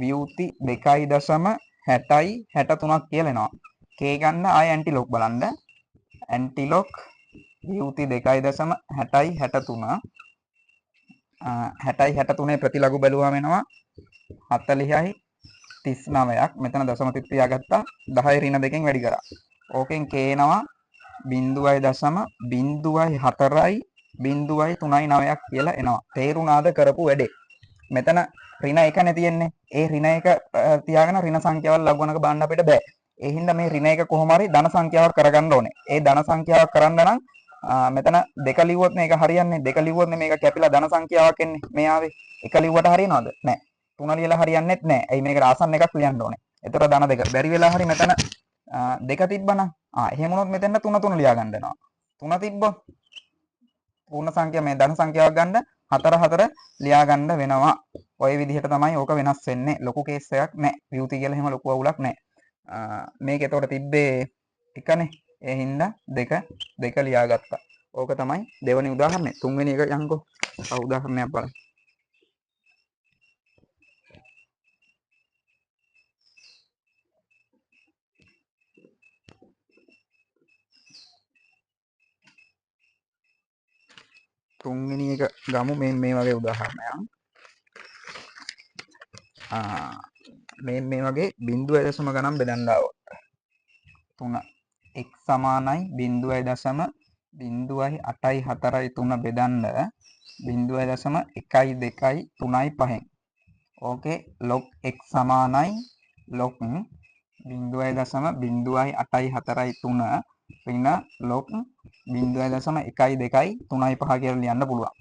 ව්‍යුති 2.60යි 63ක් කියලා එනවා. k ගන්න ආය ඇන්ටිලොග් බලන්න. ඇන්ටිලොග් ව්‍යුති 2.60යි 63 60යි 63 ප්‍රතිලඝු බැලුවාම එනවා 40යි 39ක්. මෙතන දශම තිත් තියාගත්තා 10 ඍණ දෙකෙන් වැඩි කරා. ඕකෙන් k එනවා 0.04යි 0.39ක් කියලා එනවා. තේරුණාද කරපු වැඩේ? මෙතන ඍණ එකනේ තියෙන්නේ. ඒ ඍණ එක තියාගෙන ඍණ සංඛ්‍යාවල් ලඝුවනක බලන්න අපිට බෑ. ඒ හින්දා මේ ඍණ එක කොහොම හරි ධන සංඛ්‍යාවක් කරගන්න ඕනේ. ඒ ධන සංඛ්‍යාවක් කරන්න නම් මෙතන දෙක ලිව්වොත් මේක හරියන්නේ. දෙක ලිව්වොත් මේක කැපිලා ධන සංඛ්‍යාවක් එන්නේ. මේ ආවේ. එක ලිව්වට හරියනවද? නෑ. තුන ලියලා හරියන්නේත් නෑ. ඇයි මේකට ආසන්න එකක් ලියන්න ඕනේ. එතකොට ධන දෙක. බැරි වෙලා හරි මෙතන දෙක තිබ්බනම් එහෙම වුණොත් මෙතන තුන තුන ලියා ගන්න වෙනවා. තුන තිබ්බොත් පූර්ණ සංඛ්‍යා මේ ධන සංඛ්‍යාවක් ගන්න 4 4 ලියා ගන්න වෙනවා. ඔය විදිහට තමයි ඕක වෙනස් වෙන්නේ. ලොකු කේස් එකක් නෑ. ව්‍යුති කියලා එහෙම ලොකු අවුලක් නෑ. මේක එතකොට තිබ්බේ එකනේ. ඒ හින්දා දෙක ලියාගත්තා. ඕක තමයි දෙවෙනි උදාහරණය. තුන්වෙනි එක යන්කෝ. උදාහරණයක් බලන්න. තුන්වෙනි එක ගමු මේ වගේ උදාහරණයක්. මේ වගේ 0.0 ගණන් බෙදන්න ආවොත් 3 x සමානයි 0.0.843 බෙදන්න 0.1235. ඕකේ log x සමානයි log 0.0843 ඍණ log 0.1235 කියලා ලියන්න පුළුවන්.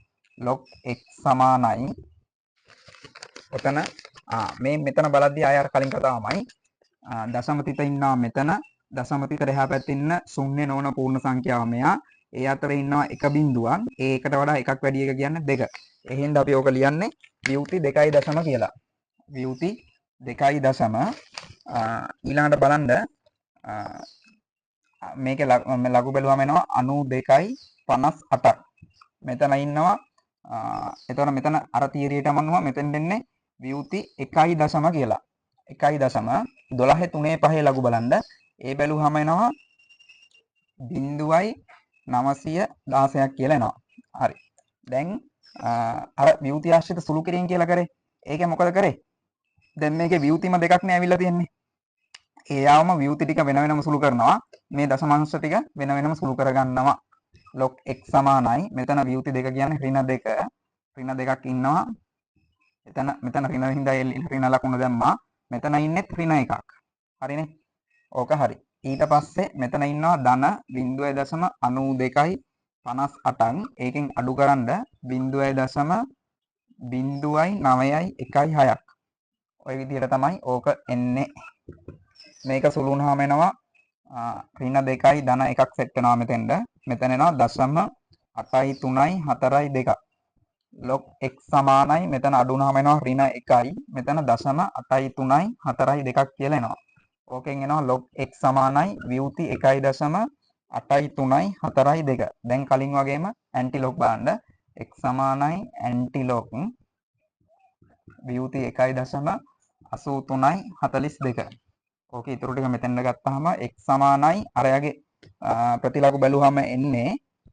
log x සමානයි ඔතන මෙතන බලද්දී ආය අර කලින් කතාවමයි දශම තිත ඉන්නවා මෙතන දශම තිතට එහා පැත්තේ ඉන්න ශුන්‍ය නොවන පූර්ණ සංඛ්‍යාව මෙයා ඒ අතරේ ඉන්නවා එක බිඳුවක් ඒකට වඩා එකක් වැඩි එක කියන්නේ 2. එහෙනම් අපි ඕක ලියන්නේ වියුති 2.0 කියලා. වියුති 2.0 ඊළඟට බලන්න මේකේ ලඝු බැලුවම එනවා 92.58ක්. මෙතන ඉන්නවා එතකොට මෙතන අර තීරියටම අනුව මෙතෙන් දෙන්නේ වියුති 1.0 කියලා. 1.12.35 ලඝු බලන්න. ඒ බැලුවම එනවා 0.916ක් කියලා එනවා. හරි. දැන් අර වියුති ආශ්‍රිත සුළු කිරීම කියලා කරේ. ඒකේ මොකද කරේ? දැන් මේකේ වියුතිම දෙකක් නේ ඇවිල්ලා තියෙන්නේ. ඒවම වියුති ටික වෙන වෙනම සුළු කරනවා. මේ දශමාංශ ටික වෙන වෙනම සුළු කරගන්නවා. log x සමානයි මෙතන වියුති දෙක කියන්නේ ඍණ 2. ඍණ දෙකක් ඉන්නවා. මෙතන ඍණ හින්දා ඍණ ලකුණ දැම්මා. මෙතන ඉන්නේ ඍණ එකක්. හරිනේ. ඕක හරි. ඊට පස්සේ මෙතන ඉන්නවා ධන 0.9258ක්. ඒකෙන් අඩු කරන්න 0.0916ක්. ඔය විදිහට තමයි ඕක එන්නේ. මේක සුළු වුණාම එනවා ඍණ 2යි ධන 1ක් සෙට් වෙනවා මෙතෙන්ද. මෙතන එනවා 0.8342. log x සමානයි මෙතන අඩු වුණාම එනවා ඍණ 1යි. මෙතන 0.8342ක් කියලා එනවා. ඕකෙන් එනවා log x සමානයි වියුති 1.8342. දැන් කලින් වගේම ඇන්ටි log බලන්න. x සමානයි ඇන්ටි log වියුති 1.8342. ඕකේ ඊටු ටික මෙතෙන්ද ගත්තාම x සමානයි අරයාගේ ප්‍රතිලඝු බැලුවම එන්නේ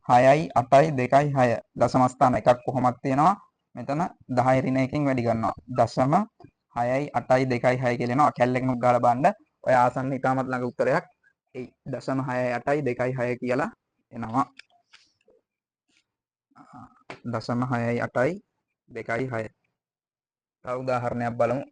6යි 8යි 2යි 6 දශම ස්ථාන එකක් කොහොමද තියෙනවා මෙතන 10 ඍණ එකකින් වැඩි කරනවා 0.6යි 8යි 2යි 6 කියලා එනවා කැලලෙකම ගාලා බලන්න ඔය ආසන්න ඉතාමත් ළඟ උත්තරයක් ඒ 0.6යි 8යි 2යි 6 කියලා එනවා 0.6යි 8යි 2යි 6 තව උදාහරණයක් බලමු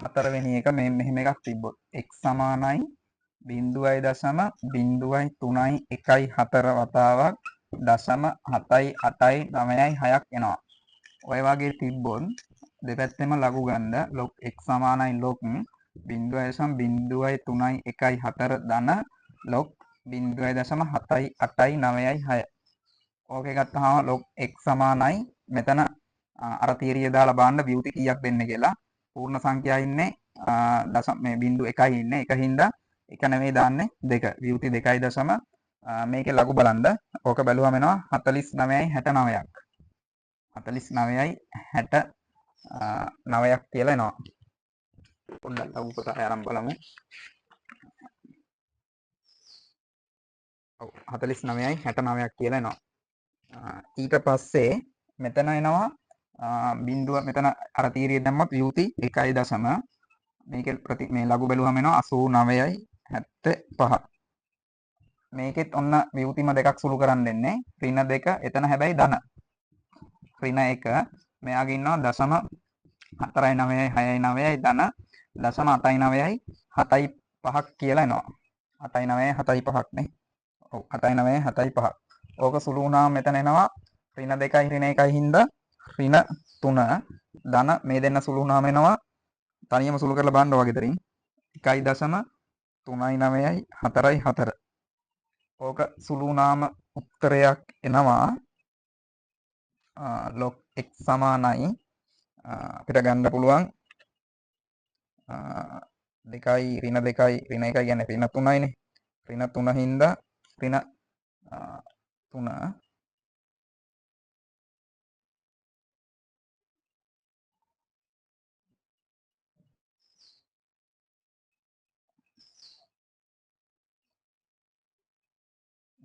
හතරවෙනි එක මෙහෙම එකක් තිබ්බොත් x සමානයි 0.0314 වතාවක් 0.7896ක් එනවා. ඔය වගේ තිබ්බොත් දෙපැත්තෙම ලඝු ගන්න log x සමානයි log 0.0314 ධන log 0.7896. ඕකේ ගත්තාම log x සමානයි මෙතන අර තීරිය දාලා බලන්න වියුති කීයක් දෙන්නේ කියලා. පූර්ණ සංඛ්‍යා ඉන්නේ මේ බිංදු 1යි ඉන්නේ. ඒක හින්දා එක නෙමෙයි දාන්නේ 2. වියුති 2.0 මේකේ ලඝු බලන්න. ඕක බැලුවම එනවා 49.69ක්. 49.69ක් කියලා එනවා. පොඩ්ඩක් ලඝු කොට ආරම්භ බලමු. ඔව් 49.69ක් කියලා එනවා. ඊට පස්සේ මෙතන එනවා බිඳුව මෙතන අර තීරිය දැම්මත් වියුති 1.0 මේකේ මේ ලඝු බැලුවම එනවා 89.75 මේකෙත් ඔන්න වියුතිම දෙකක් සුළු කරන් දෙන්නේ ඍණ 2 එතන හැබැයි ධන ඍණ 1 මෙයාගේ ඉන්නවා 0.496යි ධන 0.8975ක් කියලා එනවා 8975ක් නේ ඔව් 8975ක් ඕක සුළු වුණාම මෙතන එනවා ඍණ 2යි ඍණ 1යි හින්දා ඍණ 3 ධන මේ දෙන්න සුළු වුණාම එනවා තනියම සුළු කරලා බලන්න ඔය ගෙදරින් 1.394 ඕක සුළු වුණාම උත්තරයක් එනවා log x සමානයි අපිට ගන්න පුළුවන් 2යි ඍණ 2යි ඍණ 1යි කියන්නේ ඍණ 3යිනේ ඍණ 3 හින්දා ඍණ 3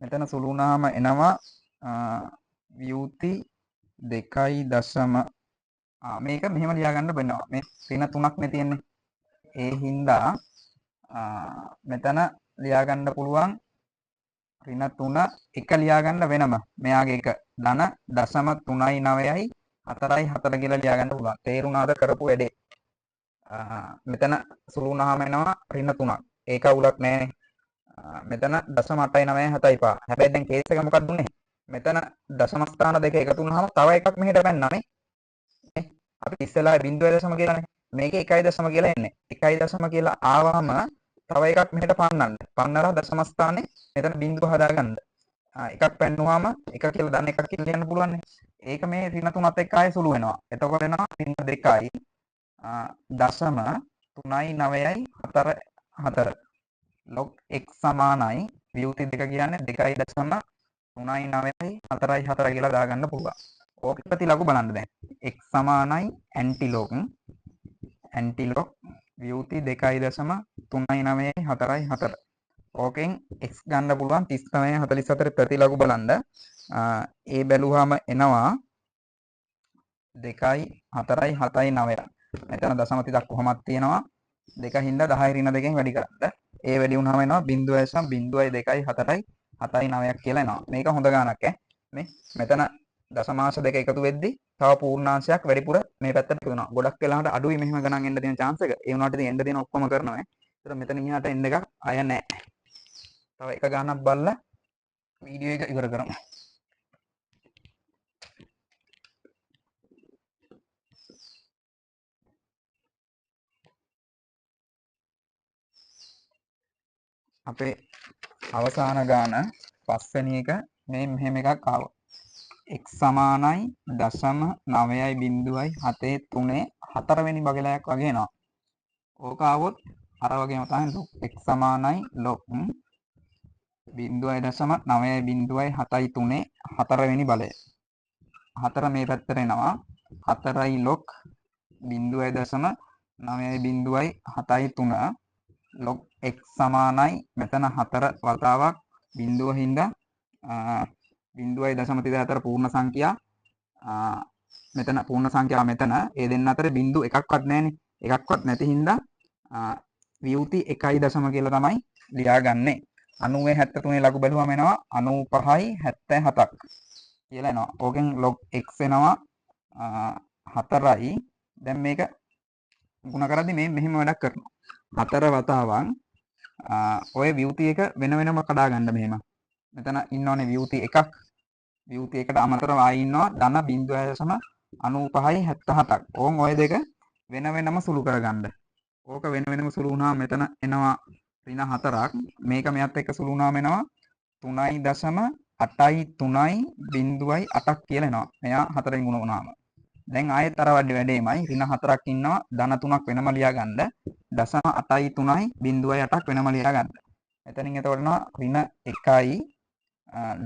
මෙතන සුළු වුණාම එනවා වියුති 2.0 මේක මෙහෙම ලියා ගන්න වෙනවා. මේ ඍණ 3ක් නේ තියෙන්නේ. ඒ හින්දා මෙතන ලියා ගන්න පුළුවන් ඍණ 3 එක ලියා ගන්න වෙනම. මෙයාගේ එක ධන 0.39යි 4.4 කියලා ලියා ගන්න පුළුවන්. තේරුණාද කරපු වැඩේ? මෙතන සුළු වුණාම එනවා ඍණ 3ක්. ඒක අවුලක් නෑනේ. මෙතන 0.897 හැබැයි දැන් කේස් එක මොකක්ද උනේ? මෙතන දශම ස්ථාන දෙක එකතු වුණාම තව එකක් මෙහෙට පැන්නානේ. අපි ඉස්සෙල්ලා 0.0 කියලානේ. මේකේ 1.0 කියලා එන්නේ. 1.0 කියලා ආවම තව එකක් මෙහෙට පන්නන්න. පන්නලා දශම ස්ථානේ මෙතන බිංදුව හදාගන්න. එකක් පැන්නුවාම එක කියලා දන්න එකක් කියලා ලියන්න පුළුවන් නේ. ඒක මේ ඍණ 3ත් එක්ක ආයේ සුළු වෙනවා. එතකොට වෙනවා ඍණ 2යි දශම 3.9යි 4 log x සමානයි වියුති 2 කියන්නේ 2.39යි 4.4 කියලා දාගන්න පුළුවන්. ඕක ප්‍රතිලඝු බලන්න දැන්. x සමානයි ඇන්ටිලොග් වියුති 2.39යි 4.4. ඕකෙන් x ගන්න පුළුවන් 39.44 ප්‍රතිලඝු බලන්න. ඒ බැලුවාම එනවා 2යි 4යි 7යි 9යි. මෙතන දශම තිතක් කොහොමද තියෙනවා 2 හින්දා 10 ඍණ 2කින් වැඩි කරන්න. ඒ වැඩි වුණාම එනවා 0.2යි 4යි 7යි 9ක් කියලා එනවා. මේක හොඳ ගානක් ඈ. මෙතන දශමාංශ දෙක එකතු වෙද්දි තව පූර්ණාංශයක් වැඩිපුර මේ පැත්තට පුදුනවා. ගොඩක් වෙලාවට අඩුයි මෙහෙම ගණන් එන්න දෙන chance එක. ඒ වුණාට ඉතින් එන්න දෙන ඔක්කොම කරනවා ඈ. ඒතර මෙතන මෙහාට එන්න එකක් අය නැහැ. තව එක ගානක් බලලා වීඩියෝ එක ඉවර කරමු. අපේ අවසාන ගාන පස්වෙනි එක මේ මෙහෙම එකක් ආවා. x සමානයි 0.9.73 හතරවෙනි බගලයක් වගේ එනවා. ඕක આવොත් අර වගේම තමයි log x සමානයි log 0.9.73 හතරවෙනි බලය. 4 මේ පැත්තට එනවා. 4යි log 0.9.73 log x සමානයි මෙතන 4 වතාවක් බිඳුව හින්දා 0.34 පූර්ණ සංඛ්‍යා මෙතන පූර්ණ සංඛ්‍යාව මෙතන ඒ දෙන්න අතර බිඳු එකක්වත් නැහැනේ. එකක්වත් නැති හින්දා වියුති 1.0 කියලා තමයි ලියාගන්නේ. 90.73 ලඝු බැලුවම එනවා 95.77ක් කියලා එනවා. ඕකෙන් log x එනවා 4යි. දැන් මේක ගුණ කරද්දි මේ මෙහෙම වැඩක් කරනවා. 4 වතාවක් ඔය වියුති එක වෙන වෙනම කඩා ගන්න මෙහෙම. මෙතන ඉන්නවනේ වියුති එකක්. වියුති එකට අමතරව ආයි ඉන්නවා ධන 0.95.77ක්. ඕන් ඔය දෙක වෙන වෙනම සුළු කරගන්න. ඕක වෙන වෙනම සුළු වුණාම මෙතන එනවා ඍණ 4ක්. මේක මෙයත් එක්ක සුළු වුණාම එනවා 3.83.8ක් කියලා එනවා. මෙයා 4ෙන් ගුණ වුණාම. දැන් ආයෙත් අර වැඩේමයි ඍණ 4ක් ඉන්නවා ධන 3ක් වෙනම ලියා ගන්න. 0.83.8ක් වෙනම ලියා ගන්න. එතනින් එතකොට එනවා ඍණ 1යි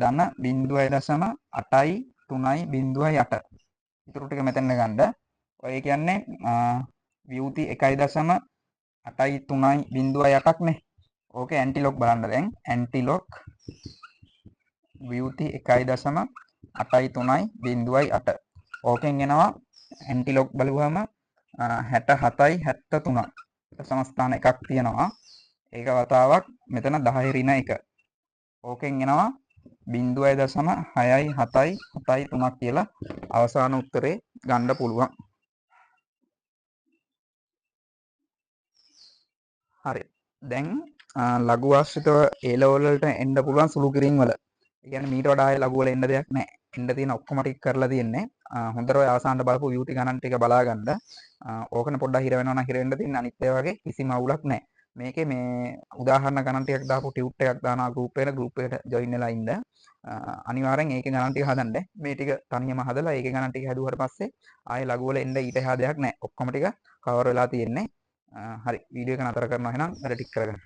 ධන 0.83.8. ඉතුරු ටික මෙතන ගන්න. ඔය කියන්නේ වියුති 1.83.8ක් නේ. ඕකේ ඇන්ටිලොග් බලන්න දැන්. ඇන්ටිලොග් වියුති 1.83.8. ඕකෙන් එනවා ඇන්ටිලොග් බලුවම 67.73. දශම ස්ථාන එකක් තියෙනවා. ඒක වතාවක් මෙතන 10 ඍණ 1. ඕකෙන් එනවා 0.67773 කියලා අවසාන උත්තරේ ගන්න පුළුවන්. හරි. දැන් ලඝු ආශ්‍රිතව A level වලට එන්න පුළුවන් සුළු කිරීම වල. ඒ කියන්නේ මීට වඩා ආයේ ලඝු වල එන්න දෙයක් නැහැ. එන්න තියෙන ඔක්කොම ටික කරලා තියෙන්නේ. හොඳට ඔය අවසානට බලපු වියුති ගණන් ටික බලා ගන්න. ඕකනේ පොඩ්ඩක් හිර වෙනවා නම් හිර වෙන්න තියෙන අනිත් ඒවා වගේ කිසිම අවුලක් නැහැ. මේකේ මේ උදාහරණ ගණන් ටිකක් දාපු ටියුට් එකක් දානවා group එකට join වෙලා ඉන්න. අනිවාර්යෙන් ඒකේ ගණන් ටික හදන්න. මේ ටික තනියම හදලා ඒකේ ගණන් ටික හැදුවට පස්සේ ආයේ ලඝු වල එන්න ඊට එහා දෙයක් නැහැ. ඔක්කොම ටික කවර් වෙලා තියෙන්නේ. හරි වීඩියෝ එක නතර කරනවා එහෙනම් වැඩ ටික කරගන්න.